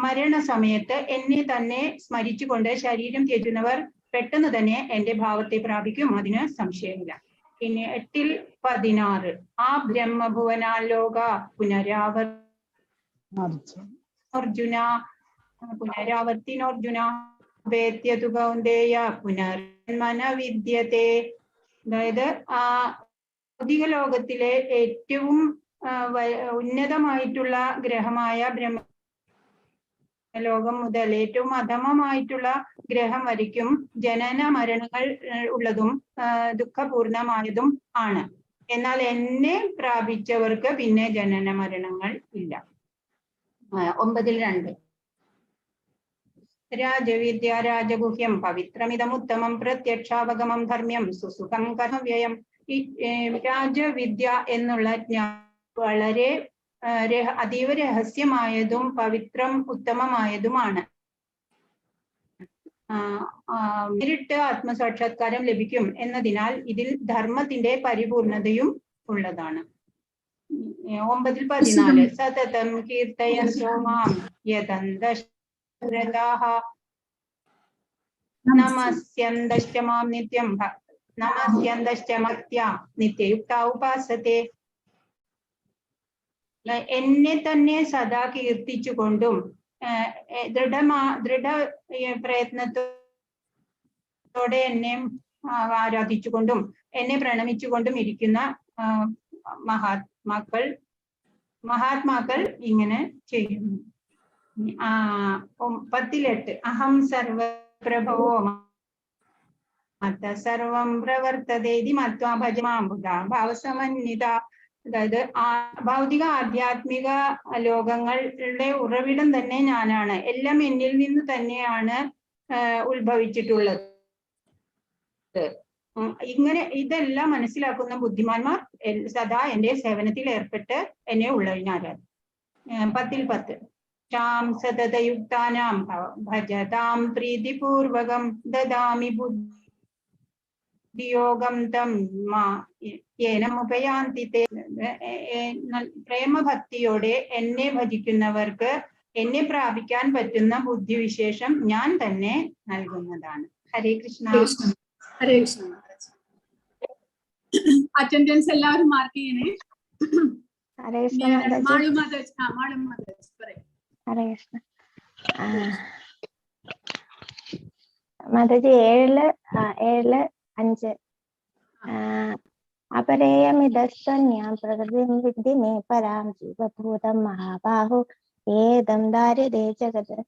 S8: മരണസമയത്ത് എന്നെ തന്നെ സ്മരിച്ചുകൊണ്ട് ശരീരം ത്യജുന്നവർ പെട്ടെന്ന് തന്നെ എന്റെ ഭാവത്തെ പ്രാപിക്കും, അതിന് സംശയമില്ല. പിന്നെ 8-16 ആ ബ്രഹ്മഭുവനാലോക പുനരാവർത്തിനോർജുന വേദ്യതു കൗന്ദേയ പുനർമന വിദ്യത്തെ. അതായത് ഭൗതിക ലോകത്തിലെ ഏറ്റവും ഉന്നതമായിട്ടുള്ള ഗ്രഹമായ ബ്രഹ്മലോകം മുതൽ ഏറ്റവും അധമമായിട്ടുള്ള ഗ്രഹം വരയ്ക്കും ജനന മരണങ്ങൾ ഉള്ളതും ദുഃഖപൂർണമായതും ആണ്. എന്നാൽ എന്നെ പ്രാപിച്ചവർക്ക് പിന്നെ ജനന മരണങ്ങൾ ഇല്ല. 9-2 രാജവിദ്യ രാജഗുഹ്യം പവിത്രമിതമുത്തമം പ്രത്യക്ഷാവഗമം ധർമ്മ്യം സുസുഖം കർമ്മവ്യയം. ഈ രാജവിദ്യ എന്നുള്ള വളരെ അതീവ രഹസ്യമായതും പവിത്രം ഉത്തമമായതുമാണ്. നേരിട്ട് ആത്മസാക്ഷാത്കാരം ലഭിക്കും എന്നതിനാൽ ഇതിൽ ധർമ്മത്തിന്റെ പരിപൂർണതയും ഉള്ളതാണ്. 9-14 സതതം കീർത്തയന്തോ മാം യദന്തശ്രദ്ധാഃ നമസ്യന്തശ്ച മാം നിത്യം നമസ്യന്തശ്ച മർത്യാ നിത്യയുക്താ ഉപാസത്തെ. എന്നെ തന്നെ സദാ കീർത്തിച്ചുകൊണ്ടും ദൃഢ പ്രയത്നത്തോടെ എന്നെ ആരാധിച്ചുകൊണ്ടും എന്നെ പ്രണമിച്ചുകൊണ്ടും ഇരിക്കുന്ന മഹാത്മാക്കൾ ഇങ്ങനെ ചെയ്യുന്നു. 10-8 അഹം സർവപ്രഭവോ മത്ത സർവം പ്രവർത്തതേതി മത്വാ ഭജമാം ബുധാ ഭാവസമന്വിത. അതായത് ഭൗതിക ആധ്യാത്മിക ലോകങ്ങളുടെ ഉറവിടം തന്നെ ഞാനാണ്. എല്ലാം എന്നിൽ നിന്ന് തന്നെയാണ് ഉത്ഭവിച്ചിട്ടുള്ളത്. ഇതെല്ലാം മനസ്സിലാക്കുന്ന ബുദ്ധിമാന്മാർ സദാ എന്റെ സേവനത്തിൽ ഏർപ്പെട്ട് എന്നെ ഉള്ളതിനാരാണ്. 10-10 ക്ഷാം സതതയുക്താനാം ഭജതാം പ്രീതിപൂർവകം ദദാമി ബുദ്ധിയോഗം തം യേനമുപയാന്തി. പ്രേമഭക്തിയോടെ എന്നെ ഭജിക്കുന്നവർക്ക് എന്നെ പ്രാപിക്കാൻ പറ്റുന്ന ബുദ്ധിവിശേഷം ഞാൻ തന്നെ നൽകുന്നതാണ്. ഹരേ കൃഷ്ണ.
S2: ഹരേ കൃഷ്ണ. അറ്റൻഡൻസ് എല്ലാവരും മാർക്ക് ചെയ്യണേ. മാളു മാതാജി പറയും.
S9: ഹരേ കൃഷ്ണ. മാതാജി 7-5 അപരേയമിതസ്വന്യാം പ്രകൃതിം വിദ്ധി മേ പരാം ജീവഭൂതം മഹാബാഹു ഏതം ദാരിദ്ര്യ ജഗത്.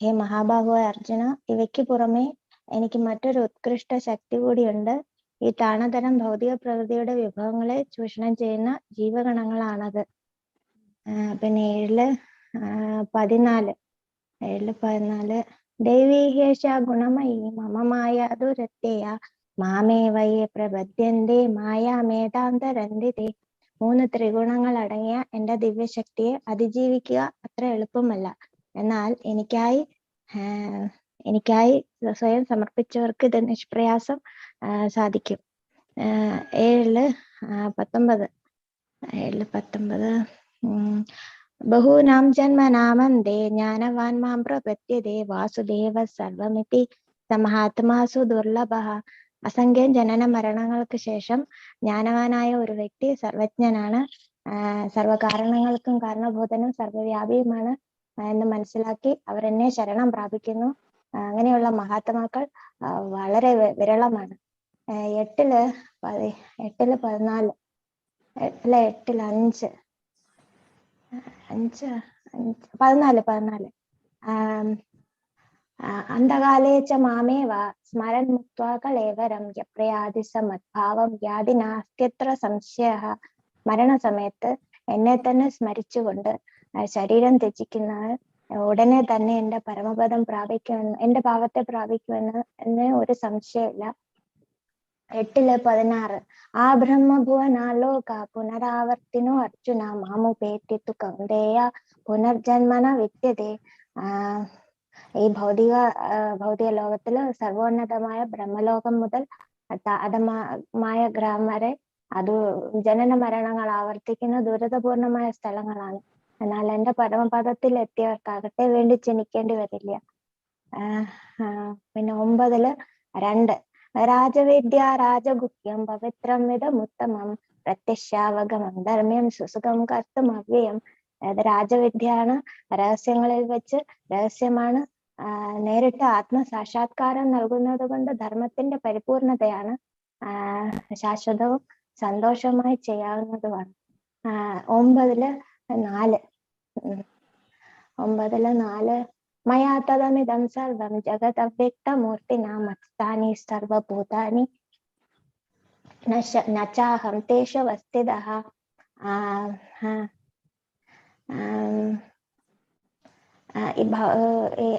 S9: ഹേ മഹാബാഹു അർജുന, ഇവയ്ക്ക് പുറമെ എനിക്ക് മറ്റൊരു ഉത്കൃഷ്ട ശക്തി കൂടിയുണ്ട്. ഈ താണതരം ഭൗതിക പ്രകൃതിയുടെ വിഭവങ്ങളെ ചൂഷണം ചെയ്യുന്ന ജീവഗണങ്ങളാണത്. പിന്നെ 7-14 ദൈവീഹേഷ ഗുണമയി മമ മായ ദുരത്യയ മാമേവയെ പ്രപദ്യന്തേ മായാമേതാന്തരന്തിതേ. 3 ത്രിഗുണങ്ങൾ അടങ്ങിയ എന്റെ ദിവ്യശക്തിയെ അതിജീവിക്കുക അത്ര എളുപ്പമല്ല. എന്നാൽ എനിക്കായി സ്വയം സമർപ്പിച്ചവർക്ക് ഇത് നിഷ്പ്രയാസം സാധിക്കും. 7-19 ബഹൂനാം ജന്മനാമന്തേ ജ്ഞാനവാൻ മാം പ്രപദ്യതേ വാസുദേവ സർവമിതി സമഹാത്മാസു ദുർലഭഃ. അസംഖ്യം ജനന മരണങ്ങൾക്ക് ശേഷം ജ്ഞാനവാനായ ഒരു വ്യക്തി സർവജ്ഞനാണ്, സർവകാരണങ്ങൾക്കും കാരണഭൂതനും സർവവ്യാപിയുമാണ് എന്ന് മനസ്സിലാക്കി അവർ എന്നെ ശരണം പ്രാപിക്കുന്നു. അങ്ങനെയുള്ള മഹാത്മാക്കൾ വളരെ വിരളമാണ്. 8-14 അന്ധകാലേ ച മാമേവ സ്മരൻ മുക്ത്വാ കളേവരം യപ്രയാതി സമദ്ഭാവം യാതി നാസ്ത്യത്ര സംശയഃ. മരണസമയത്ത് എന്നെ തന്നെ സ്മരിച്ചുകൊണ്ട് ശരീരം ത്യജിക്കുന്നവർ ഉടനെ തന്നെ എന്റെ പരമപദം പ്രാപിക്കുമെന്ന്, എന്റെ ഭാവത്തെ പ്രാപിക്കുമെന്ന് ഒരു സംശയമില്ല. 8-16 ആ ബ്രഹ്മഭുവനാലോക പുനരാവർത്തിനോ അർജുന മാമുപേത്തി തു കൗന്ദേയ പുനർജന്മന വിദ്യതേ. ഈ ഭൗതിക ലോകത്തില് സർവോന്നതമായ ബ്രഹ്മലോകം മുതൽ അധമമായ ഗ്രാമം വരെ അത് ജനന മരണങ്ങൾ ആവർത്തിക്കുന്ന ദുരിതപൂർണമായ സ്ഥലങ്ങളാണ്. എന്നാൽ എന്റെ പരമപദത്തിൽ എത്തിയവർക്കാകട്ടെ വേണ്ടി ജനിക്കേണ്ടി വരില്ല. പിന്നെ 9-2 രാജവിദ്യ രാജഗുഹ്യം പവിത്രം വിധമുത്തമം പ്രത്യക്ഷാവഗമം ധർമ്മ്യം സുസുഖം കർത്തും അവ്യയം. അതായത് രാജവിദ്യയാണ്, രഹസ്യങ്ങളിൽ വെച്ച് രഹസ്യമാണ്, നേരിട്ട് ആത്മസാക്ഷാത്കാരം നൽകുന്നത് കൊണ്ട് ധർമ്മത്തിന്റെ പരിപൂർണതയാണ്, ശാശ്വതവും സന്തോഷമായി ചെയ്യാവുന്നതുമാണ്. 9-4 മയാ തദമിദം സർവം ജഗത് അവ്യക്തമൂർത്തിനാ മത്സ്ഥാനി സർവഭൂതാനി നചാഹം തേഷു വസ്ഥിതഃ.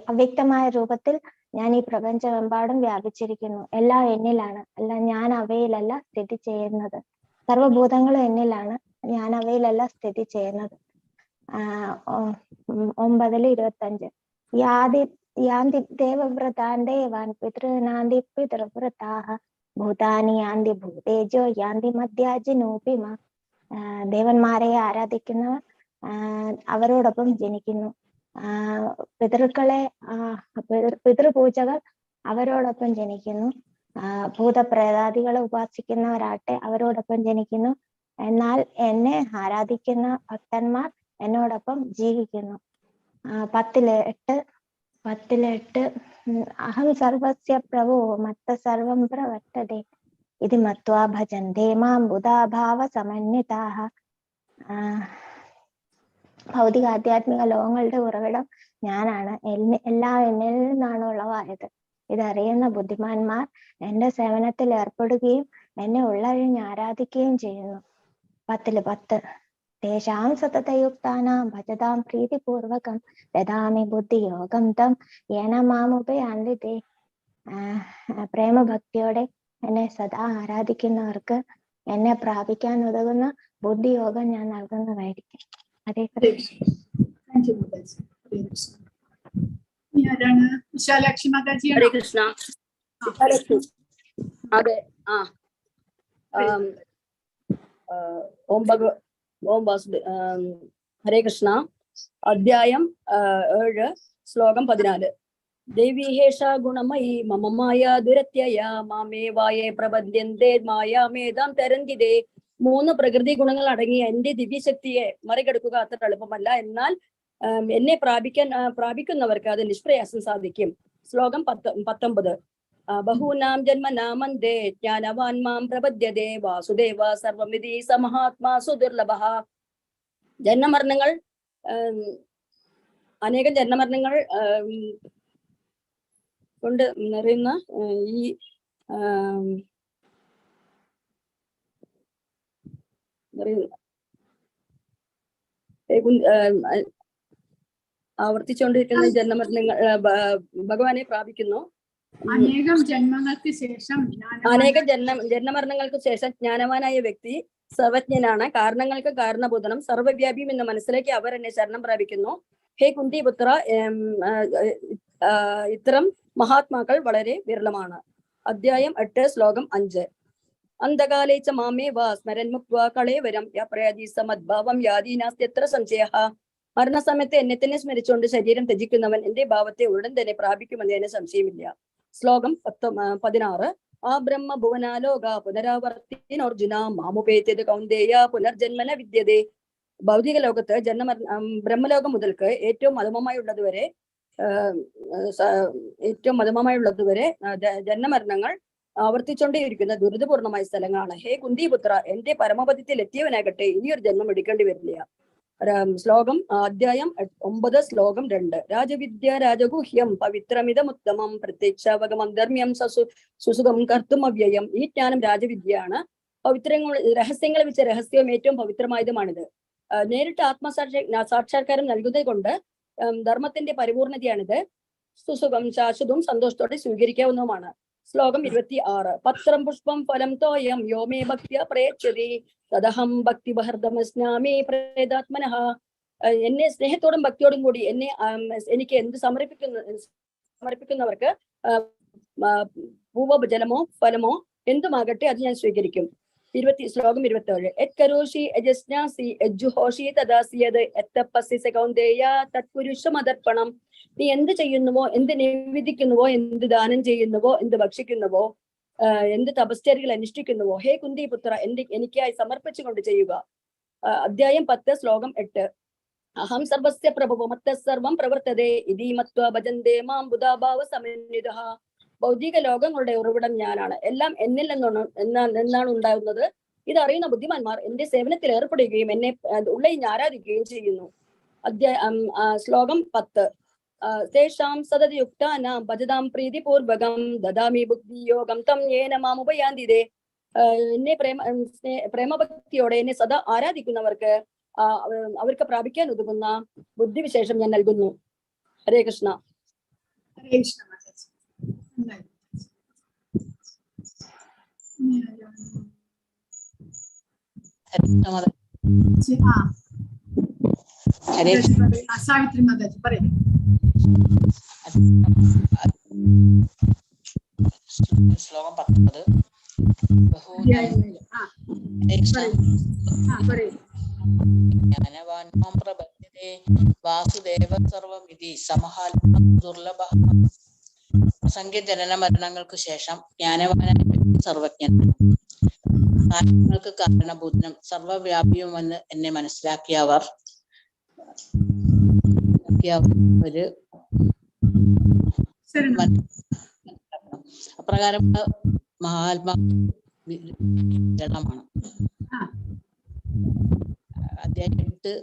S9: അവ്യക്തമായ രൂപത്തിൽ ഞാൻ ഈ പ്രപഞ്ചമെമ്പാടും വ്യാപിച്ചിരിക്കുന്നു. എല്ലാം എന്നിലാണ്, അല്ല ഞാൻ അവയിലല്ല സ്ഥിതി ചെയ്യുന്നത്. സർവഭൂതങ്ങളും എന്നിലാണ്, ഞാൻ അവയിലല്ല സ്ഥിതി ചെയ്യുന്നത്. 9-25 യാന്തി ദേവവ്രതാൻ ദേവാൻ പിതൃനാന്തി പിതൃവ്രതാഃ ഭൂതാനി യാന്തി ഭൂതേജോ യാന്തി മധ്യാജിനോപിമ. ദേവന്മാരെ ആരാധിക്കുന്നവർ അവരോടൊപ്പം ജനിക്കുന്നു. പിതൃപൂജകൾ അവരോടൊപ്പം ജനിക്കുന്നു. ഭൂതപ്രേതാദികളെ ഉപാസിക്കുന്നവരാട്ടെ അവരോടൊപ്പം ജനിക്കുന്നു. എന്നാൽ എന്നെ ആരാധിക്കുന്ന ഭക്തന്മാർ എന്നോടൊപ്പം ജീവിക്കുന്നു. 10-8 അഹം സർവസ്യ പ്രഭോ മത്ത സർവം പ്രവർത്തതേ ഇത് മത്വാ ഭജന്തേ മാം ബുധാഭാവ സമന്വിതാഃ. ഭൗതിക ആധ്യാത്മിക ലോകങ്ങളുടെ ഉറവിടം ഞാനാണ്, എല്ലാം എന്നിൽ നിന്നാണ് ഉളവായത്. ഇതറിയുന്ന ബുദ്ധിമാന്മാർ എന്റെ സേവനത്തിൽ ഏർപ്പെടുകയും എന്നെ ഉള്ളഴിഞ്ഞ് ആരാധിക്കുകയും ചെയ്യുന്നു. 10 തേഷാം സതതയുക്താനാം ഭജതാം പ്രീതിപൂർവകം ദദാമി ബുദ്ധിയോഗം തം യേന മാമുപയാന്തിതേ. പ്രേമഭക്തിയോടെ എന്നെ സദാ ആരാധിക്കുന്നവർക്ക് എന്നെ പ്രാപിക്കാൻ ഉതകുന്ന ബുദ്ധിയോഗം ഞാൻ നൽകുന്നതായിരിക്കും. ഹരേ കൃഷ്ണ.
S2: ആരാണ്? വിശാലാക്ഷി മാതാജിയാണ്.
S10: ഹരേ കൃഷ്ണ. അതെ. ഓം ഹരേ കൃഷ്ണ. അധ്യായം 7 ശ്ലോകം 14. ദേവീഹേഷ ഗുണമയി മമ മായ ദുരത്യയ മാമേവായേ പ്രപദ്യന്തേ മായാമേതാം തരന്തിതേ. 3 പ്രകൃതി ഗുണങ്ങൾ അടങ്ങിയ എന്റെ ദിവ്യശക്തിയെ മറികടക്കുക അത്ര എളുപ്പമല്ല. എന്നാൽ എന്നെ പ്രാപിക്കുന്നവർക്ക് അത് നിഷ്പ്രയാസം സാധിക്കും. ശ്ലോകം 19. ബഹൂനാം ജന്മനാമന്തേ ജ്ഞാനവാൻ മാം പ്രപദ്യതേ വാസുദേവ സർവമിതി സമഹാത്മാ സുദുർലഭഃ. ജന്മമരണങ്ങൾ, അനേകം ജന്മമരണങ്ങൾ കൊണ്ട് നിറയുന്ന ഈ ആവർത്തിച്ചുകൊണ്ടിരിക്കുന്ന ജന്മമരണങ്ങൾ ഭഗവാനെ പ്രാപിക്കുന്നു.
S2: അനേകം
S10: ജന്മമരണങ്ങൾക്ക് ശേഷം ജ്ഞാനവാനായ വ്യക്തി സർവജ്ഞനാണ്, കാരണങ്ങൾക്ക് കാരണഭൂതനം, സർവവ്യാപിയും എന്ന് മനസ്സിലാക്കി അവർ എന്നെ ശരണം പ്രാപിക്കുന്നു. ഹേ കുന്തിപുത്ര, ഇത്തരം മഹാത്മാക്കൾ വളരെ വിരളമാണ്. അധ്യായം 8 ശ്ലോകം 5. അന്ധകാലേ ച മാമേ വാ സ്മരൻ മുക്ത്വാ കളേവരം യപ്രയാതി സമദ്ഭാവം യാദീനാസ്ത്യത്ര സംശയഃ. മരണസമയത്ത് എന്നെ തന്നെ സ്മരിച്ചുകൊണ്ട് ശരീരം ത്യജിക്കുന്നവൻ എന്റെ ഭാവത്തെ ഉടൻ തന്നെ പ്രാപിക്കുമെന്നതിന് സംശയമില്ല. ശ്ലോകം 16. ആ ബ്രഹ്മ ഭുവനാലോക പുനരാവർത്തിനോർജുന മാമുപേത്യത് കൗന്ദേയ പുനർജന്മന വിദ്യതേ. ഭൗതിക ലോകത്ത് ബ്രഹ്മലോകം മുതൽക്ക് ഏറ്റവും മധുമമായുള്ളതുവരെ ജന്മമരണങ്ങൾ ആവർത്തിച്ചുകൊണ്ടേയിരിക്കുന്ന ദുരിതപൂർണമായ സ്ഥലങ്ങളാണ്. ഹേ കുന്തിപുത്ര, എന്റെ പരമപദത്തിൽ എത്തിയവനാകട്ടെ ഇനിയൊരു ജന്മം എടുക്കേണ്ടി വരില്ല. ശ്ലോകം അധ്യായം 9 ശ്ലോകം 2. രാജവിദ്യ രാജഗുഹ്യം പവിത്രമിതമുത്തമം പ്രത്യക്ഷാവഗമം ധർമ്മ്യം സുസുഖം കർത്തും അവ്യയം. ഈ ജ്ഞാനം രാജവിദ്യയാണ്. രഹസ്യങ്ങളെ വെച്ച് രഹസ്യവും ഏറ്റവും പവിത്രമായതുമാണിത്. നേരിട്ട് സാക്ഷാത്കാരം നൽകുന്നത് കൊണ്ട് ധർമ്മത്തിന്റെ പരിപൂർണതയാണിത്. സുസുഖം ശാശ്വതവും സന്തോഷത്തോടെ സ്വീകരിക്കാവുന്നതുമാണ്. ശ്ലോകം 26. പത്രം പുഷ്പം ഫലം തോയം യോമേ ഭക്തിയ പ്രയച്ഛതി തദഹം ഭക്തിബഹർദമസ്നാമി പ്രേതാത്മനഃ. എന്നെ സ്നേഹത്തോടും ഭക്തിയോടും കൂടി എന്നെ എനിക്ക് എന്ത് സമർപ്പിക്കുന്നവർക്ക് പൂവോ ജലമോ ഫലമോ എന്തുമാകട്ടെ അത് ഞാൻ സ്വീകരിക്കും. ശ്ലോകം 27. എത് കരോഷി യജസ്നാസി യജ്ജുഹോഷി തദാസിയത് എത്തപ്പസി കൗന്ദേയ തത്പുരുഷമതർപ്പണം. നീ എന്ത് ചെയ്യുന്നുവോ, എന്ത് നിവേദിക്കുന്നുവോ, എന്ത് ദാനം ചെയ്യുന്നുവോ, എന്ത് ഭക്ഷിക്കുന്നുവോ, എന്ത് തപശ്ചര്യകൾ അനുഷ്ഠിക്കുന്നുവോ, ഹേ കുന്തി പുത്ര എനിക്കായി സമർപ്പിച്ചുകൊണ്ട് ചെയ്യുക. അധ്യായം 10 ശ്ലോകം 8. അഹം സർവസ്യ പ്രഭവോ മത്ത സർവം പ്രവർത്തതേ ഇതി മത്വാ ഭജന്തേ മാം ബുധാഭാവ സമന്വിതഃ. ഭൗതിക ലോകങ്ങളുടെ ഉറവിടം ഞാനാണ്, എല്ലാം എന്നിൽ നിന്നാണ് ഉണ്ടാകുന്നത്. ഇതറിയുന്ന ബുദ്ധിമാന്മാർ എന്റെ സേവനത്തിൽ ഏർപ്പെടുകയും എന്നെ ഉള്ളയിൽ ആരാധിക്കുകയും ചെയ്യുന്നു. ശ്ലോകം 10. തേഷാം സതതയുക്താനാം ഭജതാം പ്രീതിപൂർവകം ദദാമി ബുദ്ധിയോഗം തം യേന മാമുപയാന്തിതേ. എന്നെ പ്രേമഭക്തിയോടെ എന്നെ സദാ ആരാധിക്കുന്നവർക്ക് അവർക്ക് പ്രാപിക്കാൻ ഉതകുന്ന ബുദ്ധിവിശേഷം ഞാൻ നൽകുന്നു. ഹരേ കൃഷ്ണ.
S2: ഹരേ കൃഷ്ണ. സാവിത്രി മാതാജി പറയും.
S3: ശ്ലോകം 19. ജ്ഞാനവാൻ മാം പ്രപദ്യതേ വാസുദേവ സർവമിതി സമഹാത്മാ ദുർലഭഃ. അസംഖ്യ ജനന മരണങ്ങൾക്ക് ശേഷം ജ്ഞാനവാനായ സർവജ്ഞനാണ്, കാര്യങ്ങൾക്ക് കാരണഭൂതനും സർവവ്യാപിയുമെന്ന് എന്നെ മനസ്സിലാക്കിയവർ അപ്രകാരമുള്ള മഹാത്മാ ജഡമാണ്. അധ്യായം 8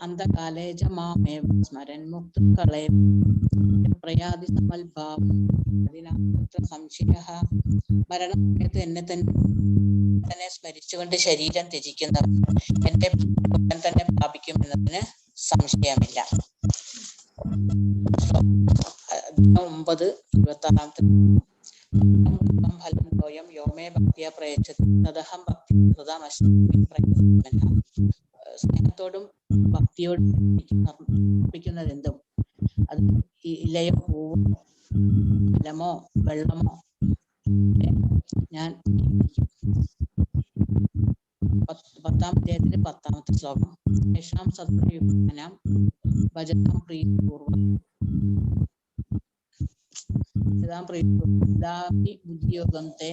S3: അന്തകാലേ ച മാമേവ സ്മരൻ മുക്തകളേ പ്രയാതി സമൽഭാവം സംശയഃ. മരണസമയത്ത് എന്നെ തന്നെ സ്മരിച്ചുകൊണ്ട് ശരീരം ത്യജിക്കുന്നവർ എന്റെ തന്നെ പ്രാപിക്കുമെന്നതിന് സംശയമില്ല. 9:26. ഫലം തോയം യോമേ ഭക്തിയ പ്രയച്ഛതി തദഹം ഭക്തി സ്നേഹത്തോടും ഭക്തിയോടും അർപ്പിക്കുന്നതെന്തും അത് ഇലയോ പൂവോ ഫലമോ വെള്ളമോ ഞാൻ 10-ാം അധ്യായത്തിലെ 10-ാമത്തെ ശ്ലോകം. യേശാം സദായുക്താനാം ഭജതാം പ്രീതിപൂർവം ബുദ്ധിയോഗത്തെ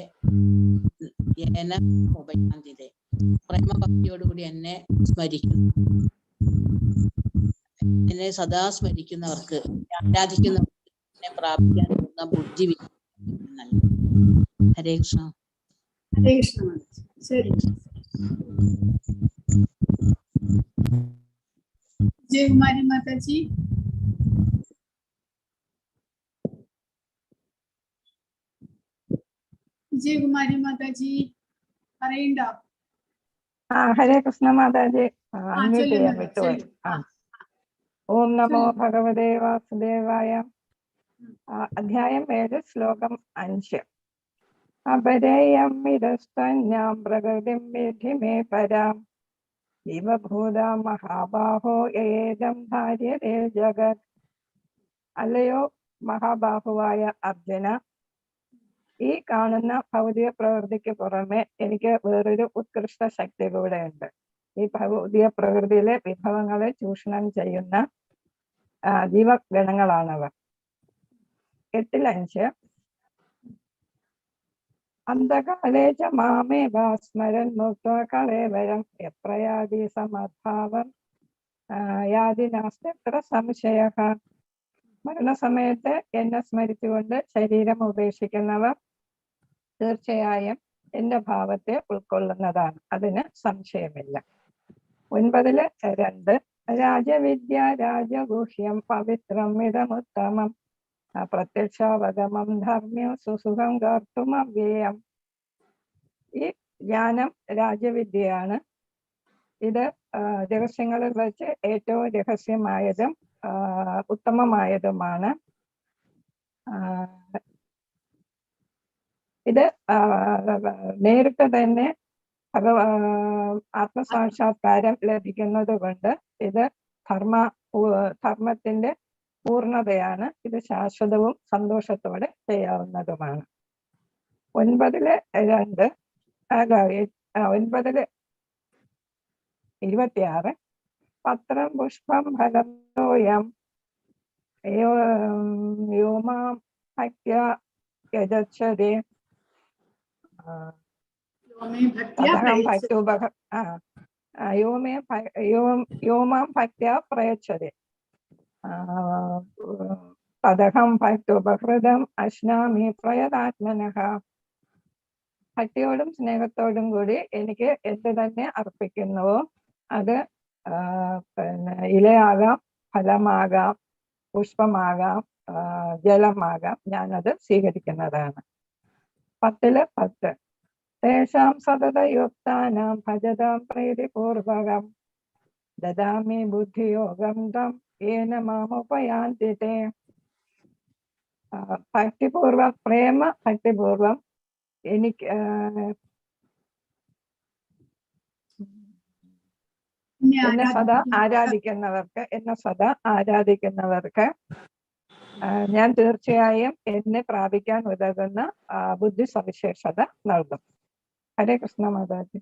S3: ഉപയാന്തിതേ. പ്രേമഭക്തിയോടുകൂടി എന്നെ സ്മരിക്കുന്നു, എന്നെ സദാ സ്മരിക്കുന്നവർക്ക്, ആരാധിക്കുന്നവർക്ക് എന്നെ പ്രാപിക്കാൻ ബുദ്ധി. ഹരേ കൃഷ്ണ.
S2: ഹരേ കൃഷ്ണ. ശരി. ജയകുമാരി മാതാജി. വിജയകുമാരി മാതാജി പറയണ്ടോ?
S11: ഹരേ കൃഷ്ണ മാതാജി. അൺമ്യൂട്ട് ചെയ്യാൻ വിട്ടുപോയി. ഓം നമോ ഭഗവതേ വാസുദേവായ. അധ്യായം 7 ശ്ലോകം 5. അപരേയം വിദസ്തന്യാം പ്രകൃതിം വിധി മേ പരാം ജീവഭൂത മഹാബാഹോ ഏതം ധാര്യതേ ജഗത്. അല്ലയോ മഹാബാഹുവായ അർജുന, ഈ കാണുന്ന ഭൗതിക പ്രകൃതിക്ക് പുറമെ എനിക്ക് വേറൊരു ഉത്കൃഷ്ട ശക്തി കൂടെ ഉണ്ട്. ഈ ഭൗതിക പ്രകൃതിയിലെ വിഭവങ്ങളെ ചൂഷണം ചെയ്യുന്ന ജീവഗണങ്ങളാണവർ. 8:5 അന്തകാലേ ച മാമേവ സ്മരൻ മുക്തോ കളേവരം എപ്രയാതി സമദ്ഭാവം യാതി നാസ്ത്യത്ര സംശയഃ. മരണസമയത്ത് എന്നെ സ്മരിച്ചുകൊണ്ട് ശരീരം ഉപേക്ഷിക്കുന്നവർ തീർച്ചയായും എന്റെ ഭാവത്തെ ഉൾക്കൊള്ളുന്നതാണ്, അതിന് സംശയമില്ല. 9:2 രാജവിദ്യ രാജഗുഹ്യം പവിത്രം ഇതമുത്തമം പ്രത്യക്ഷാവഗമം ധർമ്മ്യം സുസുഖം കർത്തും അവ്യയം. ഈ ജ്ഞാനം രാജവിദ്യയാണ്. ഇത് രഹസ്യങ്ങളിൽ വെച്ച് ഏറ്റവും രഹസ്യമായതും ഉത്തമമായതുമാണ്. ഇത് നേരിട്ട് തന്നെ ആത്മസാക്ഷാത്കാരം ലഭിക്കുന്നത് കൊണ്ട് ഇത് ധർമ്മത്തിന്റെ പൂർണ്ണതയാണ്. ഇത് ശാശ്വതവും സന്തോഷത്തോടെ ചെയ്യാവുന്നതുമാണ്. 9:2 9:26 പത്രം പുഷ്പം ഫലത്തോയം വ്യോമാം ഭക്ത്യ യജച്ഛതേ യോമാം ഭക്ത്യാ പ്രയച്ഛതേ തദഹം ഭക്തോപഹൃതം അശ്നാമി പ്രയതാത്മനഃ. ഭക്തിയോടും സ്നേഹത്തോടും കൂടി എനിക്ക് എന്ത് തന്നെ അർപ്പിക്കുന്നുവോ അത് ഇലയാകാം, ഫലമാകാം, പുഷ്പമാകാം, ജലമാകാം, ഞാനത് സ്വീകരിക്കുന്നതാണ്. 10:10 തേഷാം സതതയുക്താനാം ഭജതാം പ്രീതിപൂർവകം ദദാമി ബുദ്ധിയോഗം തം യേന മാമുപയാന്തി തേ. ഭക്തിപൂർവം, ഭക്തിപൂർവം എനിക്ക് എന്നെ സദാ ആരാധിക്കുന്നവർക്ക് ഞാൻ തീർച്ചയായും എന്നെ പ്രാപിക്കാൻ ഉതകുന്ന ബുദ്ധി സവിശേഷത നൽകും. ഹരേ കൃഷ്ണ മാതാജി.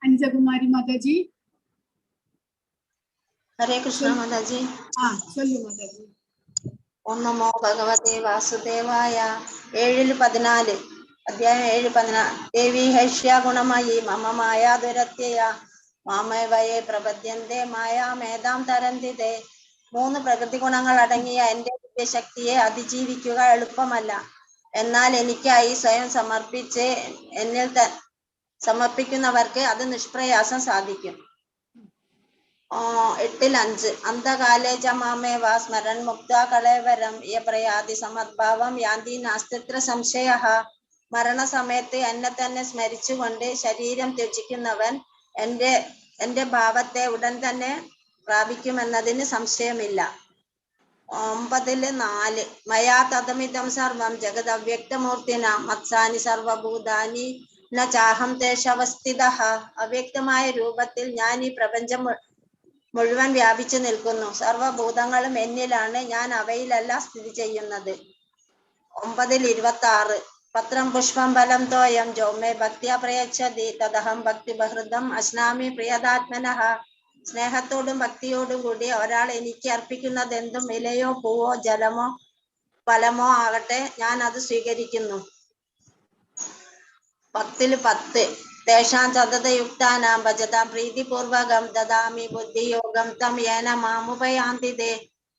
S2: അഞ്ജകുമാരി മാതാജി.
S12: ഹരേ കൃഷ്ണ മാതാജി.
S2: മാതാജി.
S12: ഓം നമോ ഭഗവതേ വാസുദേവായ. 7:14 അധ്യായം 7:14 ദേവി ഹൈഷ്യ ഗുണമയി മമ മായാ ദുരത്യയ മാമേവയെ പ്രപദ്യന്തേ മായാമേതാം തരന്തിതേ. 3 പ്രകൃതി ഗുണങ്ങൾ അടങ്ങിയ എന്റെ ദിവ്യശക്തിയെ അതിജീവിക്കുക എളുപ്പമല്ല. എന്നാൽ എനിക്കായി സ്വയം എന്നിൽ സമർപ്പിക്കുന്നവർക്ക് അത് നിഷ്പ്രയാസം സാധിക്കും. 8:5 അന്തകാലേ ച മാമേവ സ്മരൻ മുക്താ കളേവരം യ പ്രയാതി സമദ്ഭാവം യാന്തി നാസ്തിത്ര സംശയഃ. മരണസമയത്ത് എന്നെ തന്നെ സ്മരിച്ചുകൊണ്ട് ശരീരം ത്യജിക്കുന്നവൻ എന്റെ ഭാവത്തെ ഉടൻ തന്നെ പ്രാപിക്കുമെന്നതിന് സംശയമില്ല. 9:4 മയാ തദമിദം സർവം ജഗത് അവ്യക്തമൂർത്തിന മത്സാനി സർവഭൂതാനി ന ചാഹം തേഷവസ്ഥിതഃ. അവ്യക്തമായ രൂപത്തിൽ ഞാൻ ഈ പ്രപഞ്ചം മുഴുവൻ വ്യാപിച്ചു നിൽക്കുന്നു. സർവഭൂതങ്ങളും എന്നിലാണ്, ഞാൻ അവയിലല്ല സ്ഥിതി ചെയ്യുന്നത്. 9:26 പത്രം പുഷ്പം ഫലം തോയം ജോമേ ഭക്തിയാ പ്രയച്ഛതി തദഹം ഭക്തി ബഹൃതം അശ്നാമി പ്രിയതാത്മനഃ. സ്നേഹത്തോടും ഭക്തിയോടും കൂടി ഒരാൾ എനിക്ക് അർപ്പിക്കുന്നത് എന്തും ഇലയോ പൂവോ ജലമോ ഫലമോ ആകട്ടെ, ഞാൻ അത് സ്വീകരിക്കുന്നു. 10:10 തേഷാം സതതയുക്താനാം ഭജതാം പ്രീതിപൂർവകം ദദാമി ബുദ്ധിയോഗം തം യേന മാമുപയാന്തി തേ.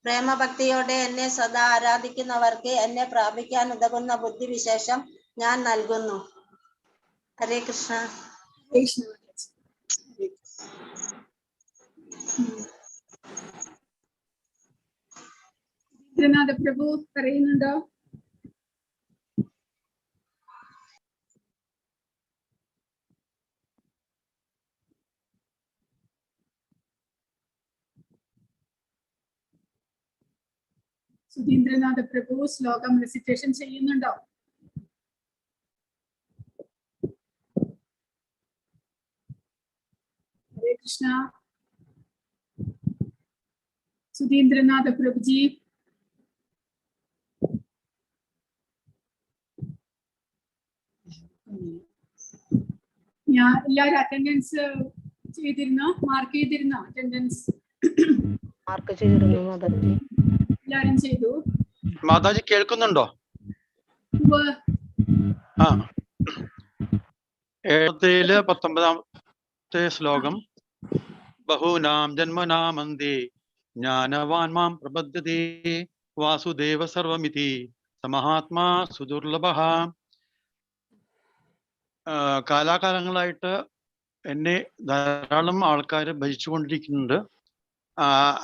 S12: പ്രേമഭക്തിയോടെ എന്നെ സദാ ആരാധിക്കുന്നവർക്ക് എന്നെ പ്രാപിക്കാൻ ഉതകുന്ന ബുദ്ധിവിശേഷം ഞാൻ നൽകുന്നു. ഹരേ കൃഷ്ണ.
S2: പ്രഭു പറയുന്നുണ്ടോ? സുധീന്ദ്രനാഥ പ്രഭു ശ്ലോകം റെസിറ്റേഷൻ ചെയ്യുന്നുണ്ടോ? ഹരേ കൃഷ്ണ. സുധീന്ദ്രനാഥ പ്രഭുജി. എല്ലാവരും അറ്റൻഡൻസ് ചെയ്തിരുന്നോ? മാർക്ക് ചെയ്തിരുന്നോ? അറ്റൻഡൻസ്
S6: മാർക്ക് ചെയ്തിരുന്നു മാതാജി.
S2: എല്ലാവരും ചെയ്തു.
S13: മാതാജി കേൾക്കുന്നുണ്ടോ? 19 ശ്ലോകം ബഹൂനാം ജന്മനാമന്തി ജ്ഞാനവാൻ മാം പ്രപദ്യതേ വാസുദേവ സർവമിതി സമഹാത്മാ സുദുർലഭഃ. കാലാകാലങ്ങളായിട്ട് എന്നെ ധാരാളം ആൾക്കാർ ഭജിച്ചുകൊണ്ടിരിക്കുന്നുണ്ട്.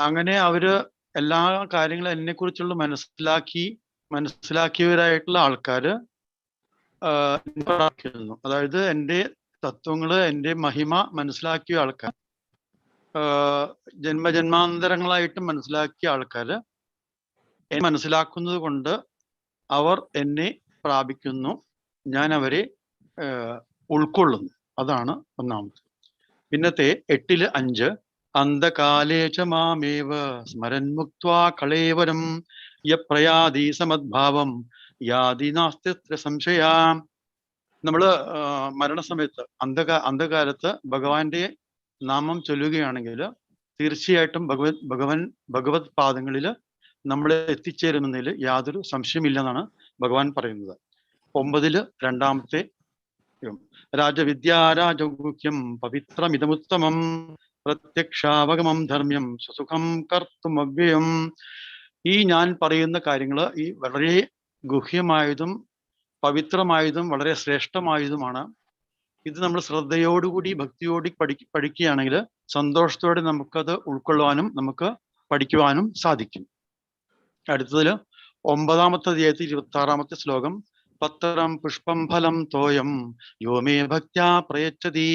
S13: അങ്ങനെ അവര് എല്ലാ കാര്യങ്ങളും എന്നെ കുറിച്ചുള്ള മനസ്സിലാക്കിയവരായിട്ടുള്ള ആൾക്കാര് പ്രാർത്ഥിക്കുന്നു. അതായത് എൻ്റെ തത്വങ്ങള്, എൻ്റെ മഹിമ മനസ്സിലാക്കിയ ആൾക്കാർ, ജന്മജന്മാന്തരങ്ങളായിട്ട് മനസ്സിലാക്കിയ ആൾക്കാര് മനസ്സിലാക്കുന്നത് കൊണ്ട് അവർ എന്നെ പ്രാപിക്കുന്നു, ഞാൻ അവരെ ഉൾക്കൊള്ളുന്നു. അതാണ് ഒന്നാമത്. പിന്നത്തെ 8-5 അന്ധകാലേച മാമേവ സ്മരൻ മുക്ത്വാ കളേവരം യപ്രയാതി സമദ്ഭാവം യാതി നാസ്തി സംശയാം. നമ്മള് മരണസമയത്ത് അന്ധകാലത്ത് ഭഗവാന്റെ നാമം ചൊല്ലുകയാണെങ്കിൽ തീർച്ചയായിട്ടും ഭഗവത് പാദങ്ങളിൽ നമ്മൾ എത്തിച്ചേരുമെന്നതിൽ യാതൊരു സംശയമില്ലെന്നാണ് ഭഗവാൻ പറയുന്നത്. 9-2 രാജവിദ്യാരാജഗുഹ്യം പവിത്രമിതമുത്തമം പ്രത്യക്ഷാവഗമം ധർമ്മ്യം സുസുഖം കർത്തും അവ്യയം. ഈ ഞാൻ പറയുന്ന കാര്യങ്ങള് ഈ വളരെ ഗുഹ്യമായതും പവിത്രമായതും വളരെ ശ്രേഷ്ഠമായതുമാണ്. ഇത് നമ്മൾ ശ്രദ്ധയോടുകൂടി ഭക്തിയോടി പഠിക്കുകയാണെങ്കിൽ സന്തോഷത്തോടെ നമുക്കത് ഉൾക്കൊള്ളുവാനും നമുക്ക് പഠിക്കുവാനും സാധിക്കും. അടുത്തതിൽ 9-ാമത്തെ അധ്യായത്തിൽ 26-ാമത്തെ ശ്ലോകം പത്രം പുഷ്പം ഫലം തോയം യോമേ ഭക്ത്യാ പ്രയച്ഛതി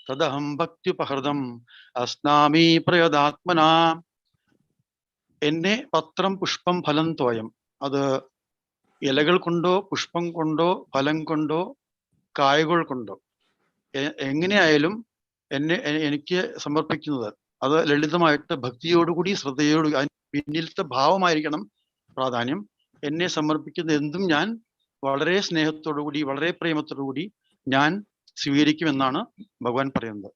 S13: തദഹം ഭക്ത്യുപഹൃതം അസ്നാമി പ്രയതാത്മനാ. എന്നെ പത്രം പുഷ്പം ഫലം തോയം, അത് ഇലകൾ കൊണ്ടോ പുഷ്പം കൊണ്ടോ ഫലം കൊണ്ടോ കായകൾ കൊണ്ടോ എങ്ങനെയായാലും എനിക്ക് സമർപ്പിക്കുന്നത് അത് ലളിതമായിട്ട് ഭക്തിയോടുകൂടി ശ്രദ്ധയോടുകൂടി അതിന് പിന്നിലത്തെ ഭാവമായിരിക്കണം പ്രാധാന്യം. എന്നെ സമർപ്പിക്കുന്ന എന്തും ഞാൻ വളരെ സ്നേഹത്തോടുകൂടി വളരെ പ്രേമത്തോടുകൂടി ഞാൻ സ്വീകരിക്കുമെന്നാണ് ഭഗവാൻ പറയുന്നത്.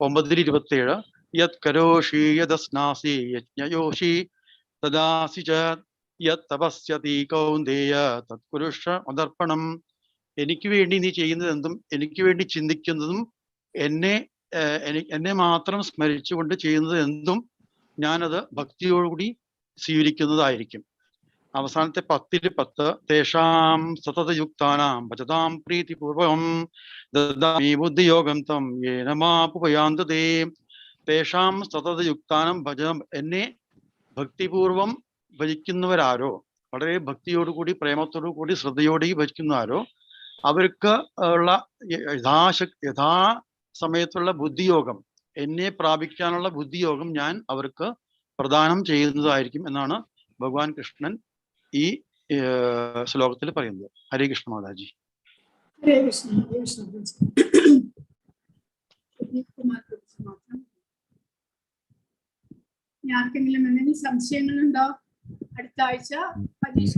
S13: 9-27 യത് കരോഷി യദസ്നാസി യജ്ഞയോഷി തദാസി ച യത് തപസ്യതി കൗന്ദേയ തത്കുരുഷ മദർപ്പണം. എനിക്ക് വേണ്ടി നീ ചെയ്യുന്നത് എന്തും, എനിക്ക് വേണ്ടി ചിന്തിക്കുന്നതും എന്നെ മാത്രം സ്മരിച്ചുകൊണ്ട് ചെയ്യുന്നത് എന്തും ഞാനത് ഭക്തിയോടുകൂടി സ്വീകരിക്കുന്നതായിരിക്കും. അവസാനത്തെ 10-10 തേഷാം സതതയുക്താനാം ഭജതാം പ്രീതിപൂർവം ദദാമി ബുദ്ധിയോഗം തം യേന മാപുപയാന്തതേ. തേഷാം സതതയുക്താനം ഭജതം, എന്നെ ഭക്തിപൂർവം ഭജിക്കുന്നവരാരോ, വളരെ ഭക്തിയോടുകൂടി പ്രേമത്തോടു കൂടി ശ്രദ്ധയോടെ ഭജിക്കുന്നവരോ അവർക്ക് ഉള്ള യഥാസമയത്തുള്ള ബുദ്ധിയോഗം, എന്നെ പ്രാപിക്കാനുള്ള ബുദ്ധിയോഗം ഞാൻ അവർക്ക് പ്രദാനം ചെയ്യുന്നതായിരിക്കും എന്നാണ് ഭഗവാൻ കൃഷ്ണൻ ഈ ശ്ലോകത്തിൽ പറയുന്നത്. ഹരേ കൃഷ്ണ മാതാജി.
S2: ഹരേ കൃഷ്ണ. ഹരേ കൃഷ്ണ. ആർക്കെങ്കിലും എന്തെങ്കിലും സംശയങ്ങളുണ്ടോ? അടുത്ത ആഴ്ച പരീക്ഷ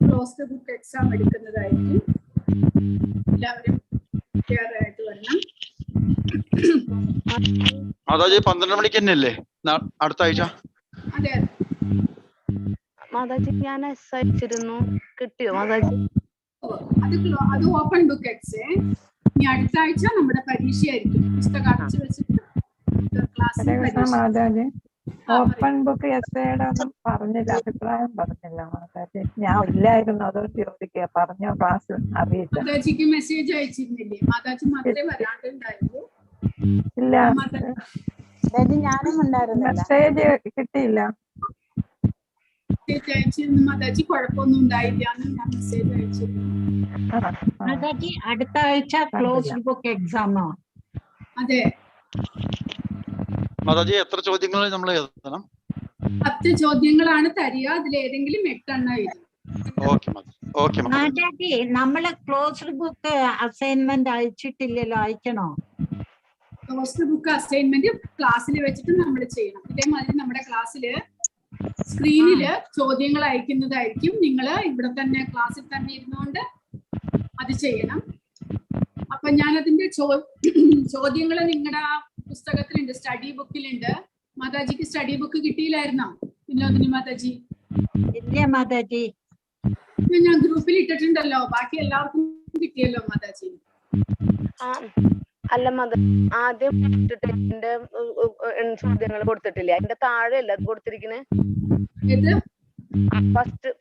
S2: ക്ലോസ്ഡ് ബുക്ക് എക്സാം എടുക്കുന്നതായിരിക്കും. എല്ലാവരും തയ്യാറായിട്ട് വരണം.
S13: മാതാജി 12 മണിക്ക് തന്നെയല്ലേ അടുത്ത ആഴ്ച?
S2: അതെ
S6: മാതാജി, ഞാൻ അയച്ചിരുന്നു, കിട്ടിയോ മാതാജി?
S2: അത് ഓപ്പൺ ബുക്ക് എക്സേ. ഇനി അടുത്ത ആഴ്ച നമ്മുടെ പരീക്ഷയായിരിക്കും. പുസ്തകം അടച്ചു വെച്ചിട്ട് ക്ലാസ്സിൽ
S11: മാതാജി ഓപ്പൺ ബുക്ക് എസ്സേയുടെ ഒന്നും പറഞ്ഞില്ല, അഭിപ്രായം പറഞ്ഞില്ല മാതാജി. ഞാൻ ഇല്ലായിരുന്നു, അതുകൊണ്ട് ചോദിക്കുക. പറഞ്ഞോ, ക്ലാസ് അറിയില്ല.
S2: മാതാജിക്ക് മെസ്സേജ് അയച്ചിരുന്നില്ലേ? മാതാജി മാത്രമേ വരാണ്ടുണ്ടായിരുന്നു.
S11: ഇല്ല,
S7: ഞാനും ഉണ്ടായിരുന്നില്ല.
S11: മെസ്സേജ് കിട്ടിയില്ല.
S2: മെസ്സേജ് അയച്ചിരുന്നു മാതാജി, കുഴപ്പമൊന്നും ഉണ്ടായില്ല എന്ന് ഞാൻ മെസ്സേജ് അയച്ചിരുന്നു.
S4: മാതാജി അടുത്ത ആഴ്ച ക്ലോസ്ഡ് ബുക്ക് എക്സാമോ?
S2: അതെ
S13: മാതാജി, എത്ര ചോദ്യങ്ങൾ നമ്മൾ എഴുതണം?
S2: 10 ചോദ്യങ്ങളാണ് തരിക. അതിൽ ഏതെങ്കിലും 8 എണ്ണം എഴുതും.
S4: മാതാജി, നമ്മള് ക്ലോസ്ഡ് ബുക്ക് അസൈൻമെന്റ് അയച്ചിട്ടില്ലല്ലോ, അയക്കണോ?
S2: ക്ലോസ്ഡ് ബുക്ക് അസൈൻമെന്റ് ക്ലാസ്സിൽ വെച്ചിട്ട് നമ്മൾ ചെയ്യണം. ഇതേമാതിരി നമ്മുടെ ക്ലാസ്സിൽ സ്ക്രീനില് ചോദ്യങ്ങൾ അയക്കുന്നതായിരിക്കും. നിങ്ങൾ ഇവിടെ തന്നെ ക്ലാസ്സിൽ തന്നെ ഇരുന്നുകൊണ്ട് അത് ചെയ്യണം. അപ്പൊ ഞാനതിന്റെ ചോദ്യങ്ങൾ നിങ്ങളുടെ പുസ്തകത്തിലുണ്ട്, സ്റ്റഡി ബുക്കിലുണ്ട്. മാതാജിക്ക് സ്റ്റഡി ബുക്ക് കിട്ടിയില്ലായിരുന്നോ വിനോദിനി മാതാജി?
S4: ഇല്ല മാതാജി,
S2: ഞാൻ ഗ്രൂപ്പിൽ ഇട്ടിട്ടുണ്ടല്ലോ. ബാക്കി എല്ലാവർക്കും കിട്ടിയല്ലോ മാതാജി?
S6: അല്ല മാതാ, ആദ്യം എന്റെ ചോദ്യങ്ങൾ കൊടുത്തിട്ടില്ല, അതിന്റെ താഴെ അല്ല കൊടുത്തിരിക്കണേ.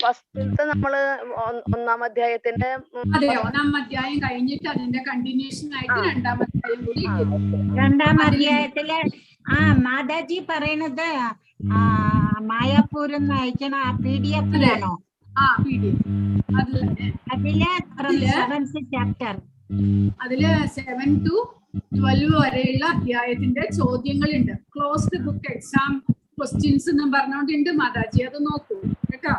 S6: ഫസ്റ്റത്തെ നമ്മള് 1-ാം അധ്യായത്തിന്റെ
S2: അതെ, 1-ാം അധ്യായം കഴിഞ്ഞിട്ട് അതിന്റെ കണ്ടിന്യൂഷൻ ആയിട്ട് 2-ാം അധ്യായം കൂടി.
S4: 2-ാം അധ്യായത്തില് മാതാജി പറയണത് മായാപൂരം അയക്കണ PDF-ലാണോ?
S2: അതില് 7 to 12 വരെയുള്ള അധ്യായത്തിന്റെ ചോദ്യങ്ങളുണ്ട്. ക്ലോസ്ഡ് ബുക്ക് എക്സാം ക്വസ്റ്റ്യൻസ് എന്നും പറഞ്ഞോണ്ടുണ്ട് മാതാജി, അത് നോക്കൂ കേട്ടോ.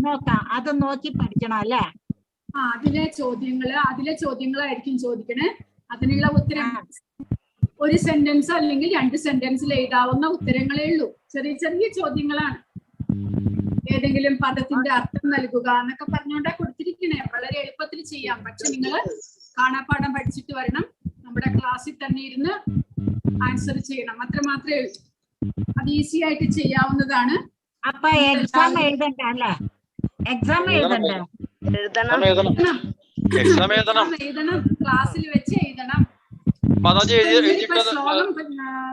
S4: നോക്കാം, അത് നോക്കി പഠിക്കണം അല്ലേ?
S2: അതിലെ ചോദ്യങ്ങളായിരിക്കും ചോദിക്കണേ. അതിനുള്ള ഉത്തരം ഒരു സെന്റൻസ് അല്ലെങ്കിൽ 2 സെന്റൻസിൽ എഴുതാവുന്ന ഉത്തരങ്ങളേ ഉള്ളൂ. ചെറിയ ചെറിയ ചോദ്യങ്ങളാണ്. ഏതെങ്കിലും പദത്തിന്റെ അർത്ഥം നൽകുക എന്നൊക്കെ പറഞ്ഞുകൊണ്ടാ കൊടുത്തിരിക്കണേ. വളരെ എളുപ്പത്തിൽ ചെയ്യാം. പക്ഷെ നിങ്ങൾ കാണാപ്പാഠം പഠിച്ചിട്ട് വരണം. നമ്മുടെ ക്ലാസ്സിൽ തന്നെ ഇരുന്ന് ആൻസർ ചെയ്യണം. അത്ര മാത്രമേ ഉള്ളൂ. അത് ഈസി ആയിട്ട് ചെയ്യാവുന്നതാണ്.
S4: അപ്പൊ എക്സാം എഴുതണ്ട അല്ലേ? എക്സാം എഴുതണ്ട,
S2: എഴുതണം. ക്ലാസ്സിൽ വെച്ച് എഴുതണം.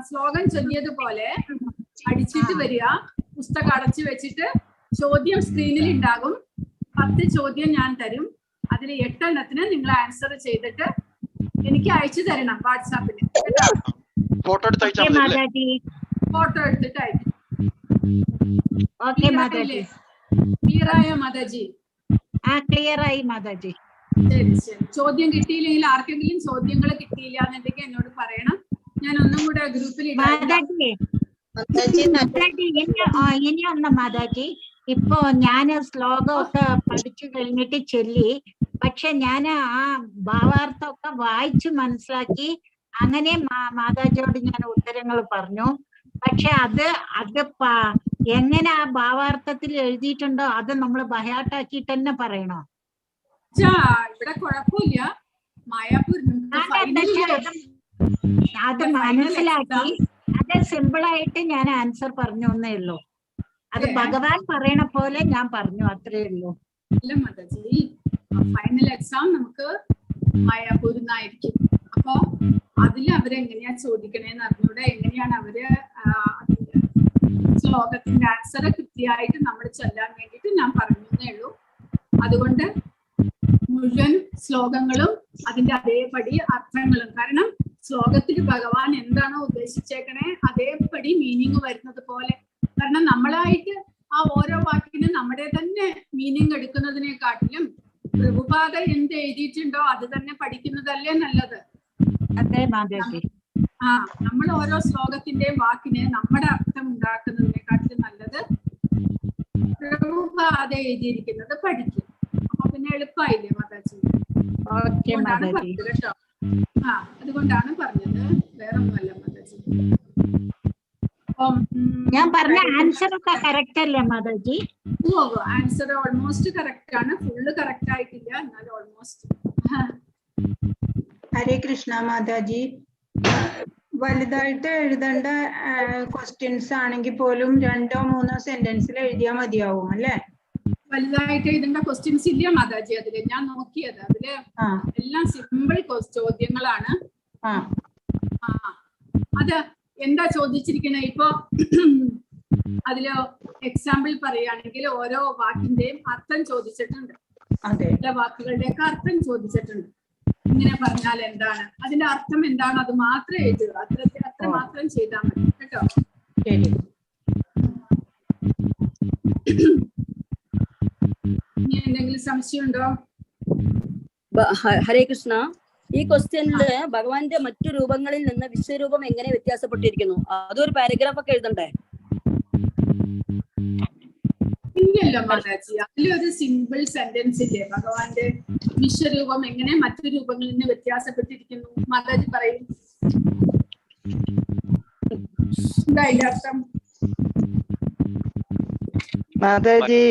S2: ശ്ലോകം ചൊല്ലിയതുപോലെ അടിച്ചിട്ട് വരിക. പുസ്തകം അടച്ചു വെച്ചിട്ട് ചോദ്യം സ്ക്രീനിൽ ഉണ്ടാകും. 10 ചോദ്യം ഞാൻ തരും. അതിൽ 8 എണ്ണത്തിന് നിങ്ങൾ ആൻസർ ചെയ്തിട്ട് എനിക്ക് അയച്ചു തരണം വാട്സാപ്പിൽ.
S13: ഫോട്ടോ എടുത്തിട്ട്
S2: അയക്കും. ക്ലിയർ ആയോ മാതാജി?
S4: ക്ലിയർ ആയി മാതാജി.
S2: ശരി ശരി. ചോദ്യം കിട്ടിയില്ലെങ്കിൽ, ആർക്കെങ്കിലും ചോദ്യങ്ങൾ കിട്ടിയില്ല എന്നുണ്ടെങ്കിൽ എന്നോട് പറയണം. ഞാൻ ഒന്നും കൂടെ ഗ്രൂപ്പിൽ
S4: ഇനി ഒന്ന് മാതാജി, ഇപ്പൊ ഞാൻ ശ്ലോകമൊക്കെ പഠിച്ചു കഴിഞ്ഞിട്ട് ചൊല്ലി, പക്ഷെ ഞാൻ ആ ഭാവാർത്ഥമൊക്കെ വായിച്ചു മനസ്സിലാക്കി. അങ്ങനെ മാതാജിയോട് ഞാൻ ഉത്തരങ്ങൾ പറഞ്ഞു. പക്ഷെ അത് എങ്ങനെ ആ ഭാവാർത്ഥത്തിൽ എഴുതിയിട്ടുണ്ടോ അത് നമ്മൾ ബയാട്ടാക്കിയിട്ട് തന്നെ പറയണോ?
S2: ഇവിടെ കുഴപ്പമില്ല.
S4: അത് മനസ്സിലാക്കി അത് സിമ്പിളായിട്ട് ഞാൻ ആൻസർ പറഞ്ഞു എന്നേ ഉള്ളൂ. അത് ഭഗവാൻ പറയണ പോലെ ഞാൻ പറഞ്ഞു, അത്രേ ഉള്ളൂ.
S2: അല്ല മാതാജി, ഫൈനൽ എക്സാം നമുക്ക് മായാപൂരിന്നായിരിക്കും. അപ്പൊ അതിൽ അവരെങ്ങനെയാ ചോദിക്കണേന്ന് അറിഞ്ഞൂടെ, എങ്ങനെയാണ് അവര് ശ്ലോകത്തിന്റെ ആൻസർ കൃത്യമായിട്ട് നമ്മൾ ചൊല്ലാൻ വേണ്ടിയിട്ട് ഞാൻ പറഞ്ഞേ ഉള്ളൂ. അതുകൊണ്ട് മുഴുവൻ ശ്ലോകങ്ങളും അതിന്റെ അതേപടി അർത്ഥങ്ങളും, കാരണം ശ്ലോകത്തിൽ ഭഗവാൻ എന്താണോ ഉദ്ദേശിച്ചേക്കണേ അതേപടി മീനിങ് വരുന്നത് പോലെ. കാരണം നമ്മളായിട്ട് ആ ഓരോ വാക്കിനും നമ്മുടെ തന്നെ മീനിങ് എടുക്കുന്നതിനെക്കാട്ടിലും പ്രഭുപാദ എന്ത് എഴുതിയിട്ടുണ്ടോ അത് തന്നെ പഠിക്കുന്നതല്ലേ നല്ലത്. നമ്മൾ ഓരോ ശ്ലോകത്തിന്റെയും വാക്കിന് നമ്മുടെ അർത്ഥം ഉണ്ടാക്കുന്നതിനെക്കാട്ടിലും നല്ലത് പ്രഭുപാദ എഴുതിയിരിക്കുന്നത് പഠിക്കും. അപ്പൊ പിന്നെ എളുപ്പമായില്ലേ മാതാജി? അതുകൊണ്ടാണ് പറഞ്ഞത് കേട്ടോ. അതുകൊണ്ടാണ് പറഞ്ഞത്, വേറെ ഒന്നുമല്ല മാതാജി.
S4: ഞാൻ പറഞ്ഞ ആൻസർ ഒക്കെ കറക്റ്റ് അല്ലേ മാതാജി?
S2: ആൻസർ ഓൾമോസ്റ്റ് കറക്റ്റ് ആണ്. ഫുള്ള് കറക്റ്റ് ആയിട്ടില്ല, എന്നാലും ഓൾമോസ്റ്റ്.
S8: ഹരേ കൃഷ്ണ മാതാജി. വലുതായിട്ട് എഴുതേണ്ട ക്വസ്റ്റ്യൻസ് ആണെങ്കിൽ പോലും 2 or 3 സെന്റൻസിൽ എഴുതിയാൽ മതിയാവും അല്ലേ?
S2: വലുതായിട്ട് എഴുതേണ്ട ക്വസ്റ്റ്യൻസ് ഇല്ല മാതാജി. അതില് ഞാൻ നോക്കിയത്, അതില് എല്ലാം സിമ്പിൾ ചോദ്യങ്ങളാണ്. അത് എന്താ ചോദിച്ചിരിക്കണേ? ഇപ്പൊ അതില് എക്സാമ്പിൾ പറയുകയാണെങ്കിൽ ഓരോ വാക്കിന്റെയും അർത്ഥം ചോദിച്ചിട്ടുണ്ട്. എല്ലാ വാക്കുകളുടെയൊക്കെ അർത്ഥം ചോദിച്ചിട്ടുണ്ട്. ഇങ്ങനെ പറഞ്ഞാൽ എന്താണ്, അതിന്റെ അർത്ഥം എന്താണ്, അത് മാത്രം എഴുതുക. അത്ര മാത്രം ചെയ്താൽ മതി കേട്ടോ. ഇനി എന്തെങ്കിലും സംശയമുണ്ടോ?
S10: ഹരേ കൃഷ്ണ, ഈ ക്വസ്റ്റ്യനില് ഭഗവാന്റെ മറ്റു രൂപങ്ങളിൽ നിന്ന് വിശ്വരൂപം എങ്ങനെ വ്യത്യാസപ്പെട്ടിരിക്കുന്നു അതൊരു പാരഗ്രാഫ് ഒക്കെ എഴുതണ്ടേ?
S2: ഇല്ലല്ലോ മാതാജി, അതിലൊരു സിമ്പിൾ സെന്റൻസ് ഇല്ലേ? ഭഗവാന്റെ വിശ്വരൂപം എങ്ങനെ മറ്റു രൂപങ്ങളിൽ നിന്ന് വ്യത്യാസപ്പെട്ടിരിക്കുന്നു മാതാജി പറയും. എന്താ അതിന്റെ അർത്ഥം
S11: മാതാജി?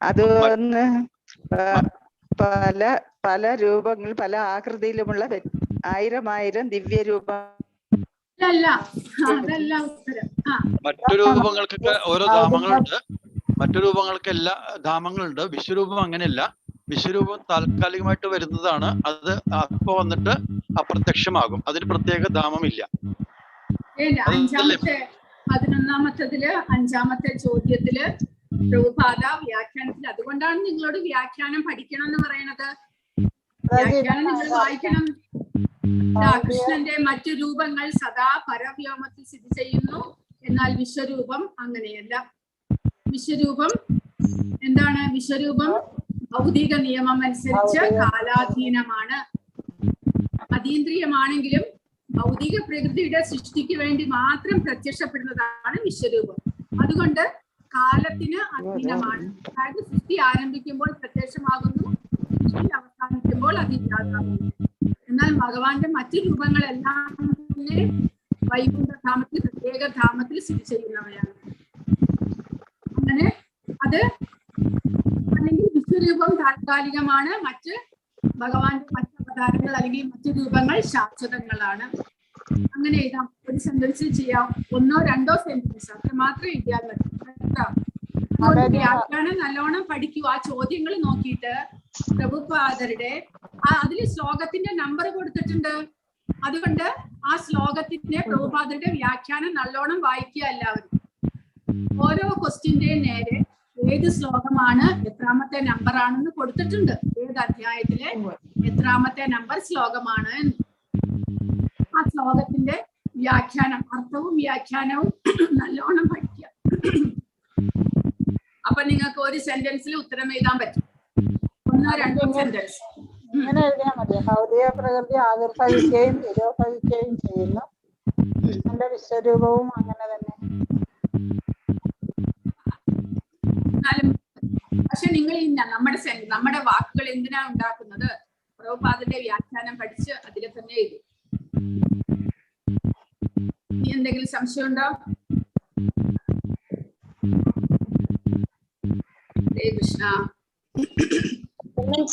S11: അത് ഒന്ന് പല രൂപങ്ങൾ, പല ആകൃതിയിലുമുള്ള 1000 ദിവ്യരൂപം.
S2: അതല്ല ഉത്തരം.
S13: മറ്റു രൂപങ്ങൾക്കൊക്കെ ഓരോ ധാമങ്ങളുണ്ട്. മറ്റു രൂപങ്ങൾക്ക് എല്ലാ ധാമങ്ങളുണ്ട്. വിശ്വരൂപം അങ്ങനെയല്ല. വിശ്വരൂപം താൽക്കാലികമായിട്ട് വരുന്നതാണ്. അത് അപ്പൊ വന്നിട്ട് അപ്രത്യക്ഷമാകും. അതിന് പ്രത്യേക ധാമമില്ല.
S2: 11-ാമത്തേതില് 5-ാമത്തെ ചോദ്യത്തില് പ്രഭുപാദ വ്യാഖ്യാനത്തിൽ, അതുകൊണ്ടാണ് നിങ്ങളോട് വ്യാഖ്യാനം പഠിക്കണം എന്ന് പറയണത്. വ്യാഖ്യാനം നിങ്ങൾ വായിക്കണം. കൃഷ്ണന്റെ മറ്റു രൂപങ്ങൾ സദാ പരവ്യോമത്തിൽ സ്ഥിതി ചെയ്യുന്നു, എന്നാൽ വിശ്വരൂപം അങ്ങനെയല്ല. വിശ്വരൂപം എന്താണ്? വിശ്വരൂപം ഭൗതിക നിയമം അനുസരിച്ച് കാലാധീനമാണ്. അതീന്ദ്രിയമാണെങ്കിലും ഭൗതിക പ്രകൃതിയുടെ സൃഷ്ടിക്ക് വേണ്ടി മാത്രം പ്രത്യക്ഷപ്പെടുന്നതാണ് വിശ്വരൂപം. അതുകൊണ്ട് കാലത്തിന് അധീനമാണ്. അതായത് സൃഷ്ടി ആരംഭിക്കുമ്പോൾ പ്രത്യക്ഷമാകുന്നു, സൃഷ്ടി അവസാനിക്കുമ്പോൾ അത് ഇല്ലാതാകുന്നു. എന്നാൽ ഭഗവാന്റെ മറ്റു രൂപങ്ങളെല്ലാം തന്നെ വൈകുണ്ഠധാമത്തിൽ, പ്രത്യേക ധാമത്തിൽ സ്ഥിതി ചെയ്യുന്നവയാണ്. അങ്ങനെ അത് അല്ലെങ്കിൽ വിശ്വരൂപം താൽക്കാലികമാണ്, മറ്റ് ഭഗവാന്റെ മറ്റ് അവതാരങ്ങൾ അല്ലെങ്കിൽ മറ്റു രൂപങ്ങൾ ശാശ്വതങ്ങളാണ്. അങ്ങനെ എഴുതാം. ഒരു സെന്റൻസിൽ ചെയ്യാം, 1 or 2 സെന്റൻസ്, അത്ര മാത്രം എഴുതിയാൽ മതി. വ്യാഖ്യാനം നല്ലോണം പഠിക്കൂ. ആ ചോദ്യങ്ങൾ നോക്കിയിട്ട് പ്രഭുപാദരുടെ അതിൽ ശ്ലോകത്തിന്റെ നമ്പർ കൊടുത്തിട്ടുണ്ട്. അതുകൊണ്ട് ആ ശ്ലോകത്തിന്റെ പ്രഭുപാദരുടെ വ്യാഖ്യാനം നല്ലോണം വായിക്കുക എല്ലാവരും. ഓരോ ക്വസ്റ്റ്യന്റെയും നേരെ ഏത് ശ്ലോകമാണ്, എത്രാമത്തെ നമ്പർ ആണെന്ന് കൊടുത്തിട്ടുണ്ട്. ഏത് അധ്യായത്തിലെ എത്രാമത്തെ നമ്പർ ശ്ലോകമാണ് എന്ന്. ആ ശ്ലോകത്തിന്റെ വ്യാഖ്യാനം, അർത്ഥവും വ്യാഖ്യാനവും നല്ലോണം പഠിക്കുക. അപ്പൊ നിങ്ങൾക്ക് ഒരു സെന്റൻസിൽ ഉത്തരം എഴുതാൻ പറ്റും. 1 or 2 സെന്റൻസ്
S7: ഇങ്ങനെ എഴുതിയാൽ മതി. ഭൗതിക പ്രകൃതി ആവിർഭവിക്കുകയും തിരോഭവിക്കുകയും ചെയ്യുന്നു, എന്റെ വിശ്വരൂപവും അങ്ങനെ തന്നെ.
S2: പക്ഷെ നിങ്ങൾ നമ്മുടെ വാക്കുകൾ എന്തിനാ ഉണ്ടാക്കുന്നത്? പ്രഭുപാദന്റെ വ്യാഖ്യാനം പഠിച്ച് അതിലെ തന്നെ എഴുതും. ഇനി എന്തെങ്കിലും സംശയം ഉണ്ടോ? ഹരേ കൃഷ്ണ.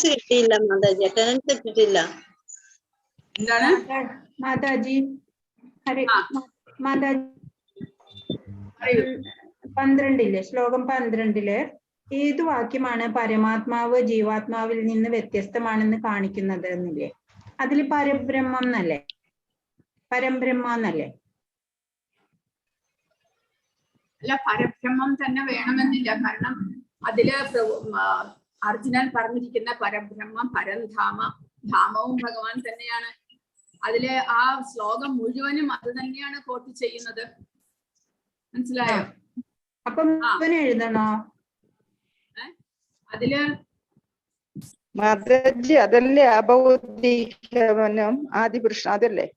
S12: കിട്ടിയില്ല മാതാജി, അറ്റൻഡൻസ് കിട്ടിയില്ല.
S2: എന്താണ്
S8: മാതാജി? ഹരേ മാതാജി, 12 ശ്ലോകം 12 ഏതു വാക്യമാണ് പരമാത്മാവ് ജീവാത്മാവിൽ നിന്ന് വ്യത്യസ്തമാണെന്ന് കാണിക്കുന്നത് എന്നില്ലേ? അതിൽ പരബ്രഹ്മം എന്നല്ലേ, പരബ്രഹ്മ എന്നല്ലേ?
S2: അല്ല, പരബ്രഹ്മം തന്നെ വേണമെന്നില്ല. കാരണം അതില് അർജുനൻ പറഞ്ഞിരിക്കുന്ന പരബ്രഹ്മം, പരംധാമ, ധാമവും ഭഗവാൻ തന്നെയാണ്. അതില് ആ ശ്ലോകം മുഴുവനും അത് തന്നെയാണ് കോട്ട് ചെയ്യുന്നത്. മനസ്സിലായോ?
S8: അപ്പം എഴുതണോ
S2: അതില്?
S11: മാതാജി അതല്ലേ അബൗദ്ധികവനും ആദിപുരുഷ, അതല്ലേ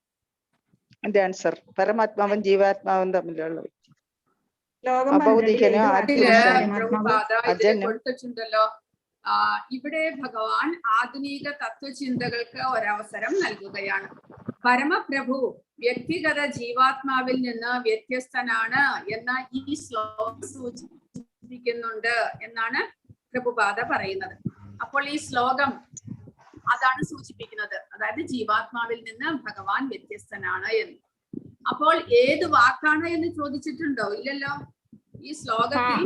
S11: എന്റെ ആൻസർ? പരമാത്മാവും ജീവാത്മാവും തമ്മിലുള്ള അബൗദ്ധികനും ആദിപുരുഷനും
S2: കൊടുത്തിട്ടുണ്ടല്ലോ. ഇവിടെ ഭഗവാൻ ആധുനിക തത്വചിന്തകൾക്ക് ഒരവസരം നൽകുകയാണ്. പരമപ്രഭു വ്യക്തിഗത ജീവാത്മാവിൽ നിന്ന് വ്യത്യസ്തനാണ് എന്ന ഈ ശ്ലോകം സൂചിപ്പിക്കുന്നുണ്ട് എന്നാണ് പ്രഭുപാദ പറയുന്നത്. അപ്പോൾ ഈ ശ്ലോകം അതാണ് സൂചിപ്പിക്കുന്നത്, അതായത് ജീവാത്മാവിൽ നിന്ന് ഭഗവാൻ വ്യത്യസ്തനാണ് എന്ന്. അപ്പോൾ ഏത് വാക്കാണ് എന്ന് ചോദിച്ചിട്ടുണ്ടോ? ഇല്ലല്ലോ. ഈ ശ്ലോകത്തിൽ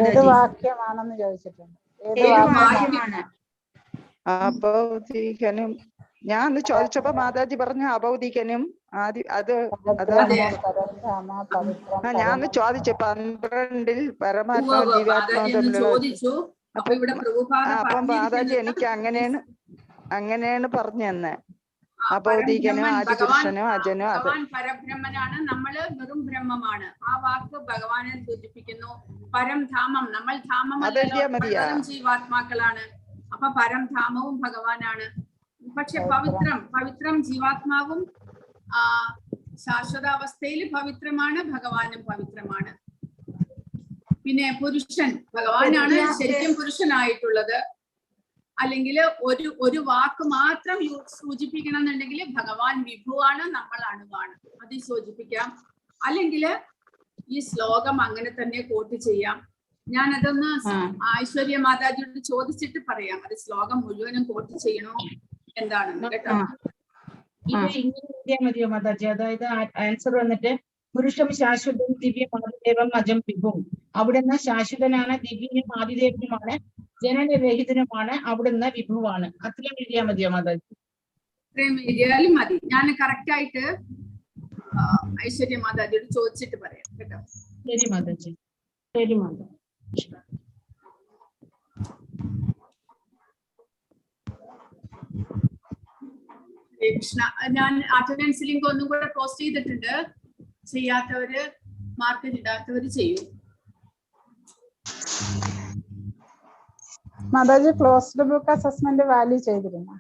S7: ഏത് വാക്യമാണെന്ന് ചോദിച്ചിട്ടുണ്ട്.
S11: അബൗദ്ധികനും ഞാൻ അന്ന് ചോദിച്ചപ്പോ മാതാജി പറഞ്ഞു അബൗദ്ധികനും ഞാൻ ചോദിച്ചു 12 പരമാത്മാവും ജീവാത്മാവും തമ്മിലുള്ള. അപ്പം മാതാജി എനിക്ക് അങ്ങനെയാണ് പറഞ്ഞു തന്നെ. അബൗദ്ധികനും ആദിപുരുഷനും അജനും
S2: ഭഗവാൻ പരബ്രഹ്മനാണ്, നമ്മള് വെറും ബ്രഹ്മമാണ്. ആ വാക്ക് ഭഗവാനെ സൂചിപ്പിക്കുന്നു. പരംധാമം, നമ്മൾ ധാമം ജീവാത്മാക്കളാണ്. അപ്പൊ പരംധാമവും ഭഗവാനാണ്. പക്ഷെ പവിത്രം ജീവാത്മാവും ശാശ്വതാവസ്ഥയിൽ പവിത്രമാണ്, ഭഗവാനും പവിത്രമാണ്. പിന്നെ പുരുഷൻ, ഭഗവാനാണ് ശരിക്കും പുരുഷനായിട്ടുള്ളത്. അല്ലെങ്കിൽ ഒരു വാക്ക് മാത്രം സൂചിപ്പിക്കണം എന്നുണ്ടെങ്കിൽ ഭഗവാൻ വിഭുവാണ്, നമ്മൾ അണുവാണ്, അത് സൂചിപ്പിക്കാം. അല്ലെങ്കിൽ ഈ ശ്ലോകം അങ്ങനെ തന്നെ കോട്ട് ചെയ്യാം. ഞാൻ അതൊന്ന് ഐശ്വര്യ മാതാജിയോട് ചോദിച്ചിട്ട് പറയാം. അത് ശ്ലോകം മുഴുവനും കോട്ട് ചെയ്യണോ എന്താണെന്ന് കേട്ടോ.
S1: ഇത് ഇങ്ങനെ എഴുതിയാൽ മതിയോ മാതാജി? അതായത് ആൻസർ വന്നിട്ട് പുരുഷം ശാശ്വതം ദിവ്യം ആദിദേവം അജം വിഭും. അവിടുന്ന് ശാശ്വതനാണ്, ദിവ്യനും ആദിദേവനുമാണ്, ജനനരഹിതനുമാണ്, അവിടുന്ന് വിഭുവാണ്. അത്രയും എഴുതിയാൽ മതിയോ മാതാജി?
S2: അത്രയും എഴുതിയാലും മതി. ഞാൻ കറക്റ്റ് ആയിട്ട് ഐശ്വര്യ മാതാജിയോട് ചോദിച്ചിട്ട് പറയാം കേട്ടോ.
S1: ശരി മാതാജി. ശരി മാതാജി.
S2: കൃഷ്ണ, ഞാൻ അറ്റൻഡൻസ് ലിങ്ക് ഒന്നും കൂടെ പോസ്റ്റ് ചെയ്തിട്ടുണ്ട്. ചെയ്യാത്തവര്, മാർക്ക് ഇടാത്തവര് ചെയ്യൂ.
S7: Mataji closed book assessment value ചെയ്തിരുന്നു?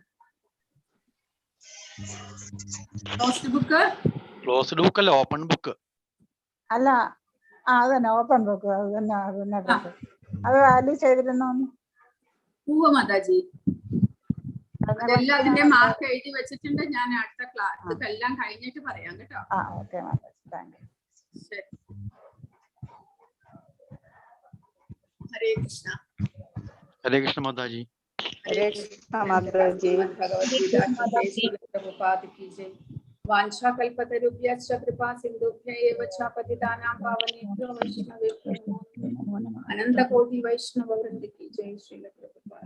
S2: ക്ലോസ്ഡ് ബുക്ക്
S13: അല്ല, ഓപ്പൺ ബുക്ക്.
S7: അല്ല, അത് തന്നെ ഓപ്പൺ ബുക്ക് അത് തന്നെ അത് വാല്യൂ ചെയ്തിരുന്നോ?
S2: പൂവ മാതാജി അതെല്ലാം അതിന്റെ മാർക്ക് എഴുതി വെച്ചിട്ടുണ്ട്. ഞാൻ അടുത്ത ക്ലാസ് എല്ലാം കഴിഞ്ഞിട്ട് പറയാം കേട്ടോ.
S7: Okay Mataji, thank you.
S2: ശരി. ഹരേ കൃഷ്ണ.
S13: ഹരേ കൃഷ്ണ മാതാജി.
S7: ഹരേ കൃഷ്ണ മാതാജി.
S2: ഭഗവത്ഗീത പ്രഭുപാദ് की जय. वांछा कल्पतरुभ्यश्च कृपा सिन्धुभ्य एव च पतितानां पावनेभ्यो वैष्णवेभ्यो नमो नमः. अनंत कोटि वैष्णव वृंद की जय. श्रील प्रभुपाद।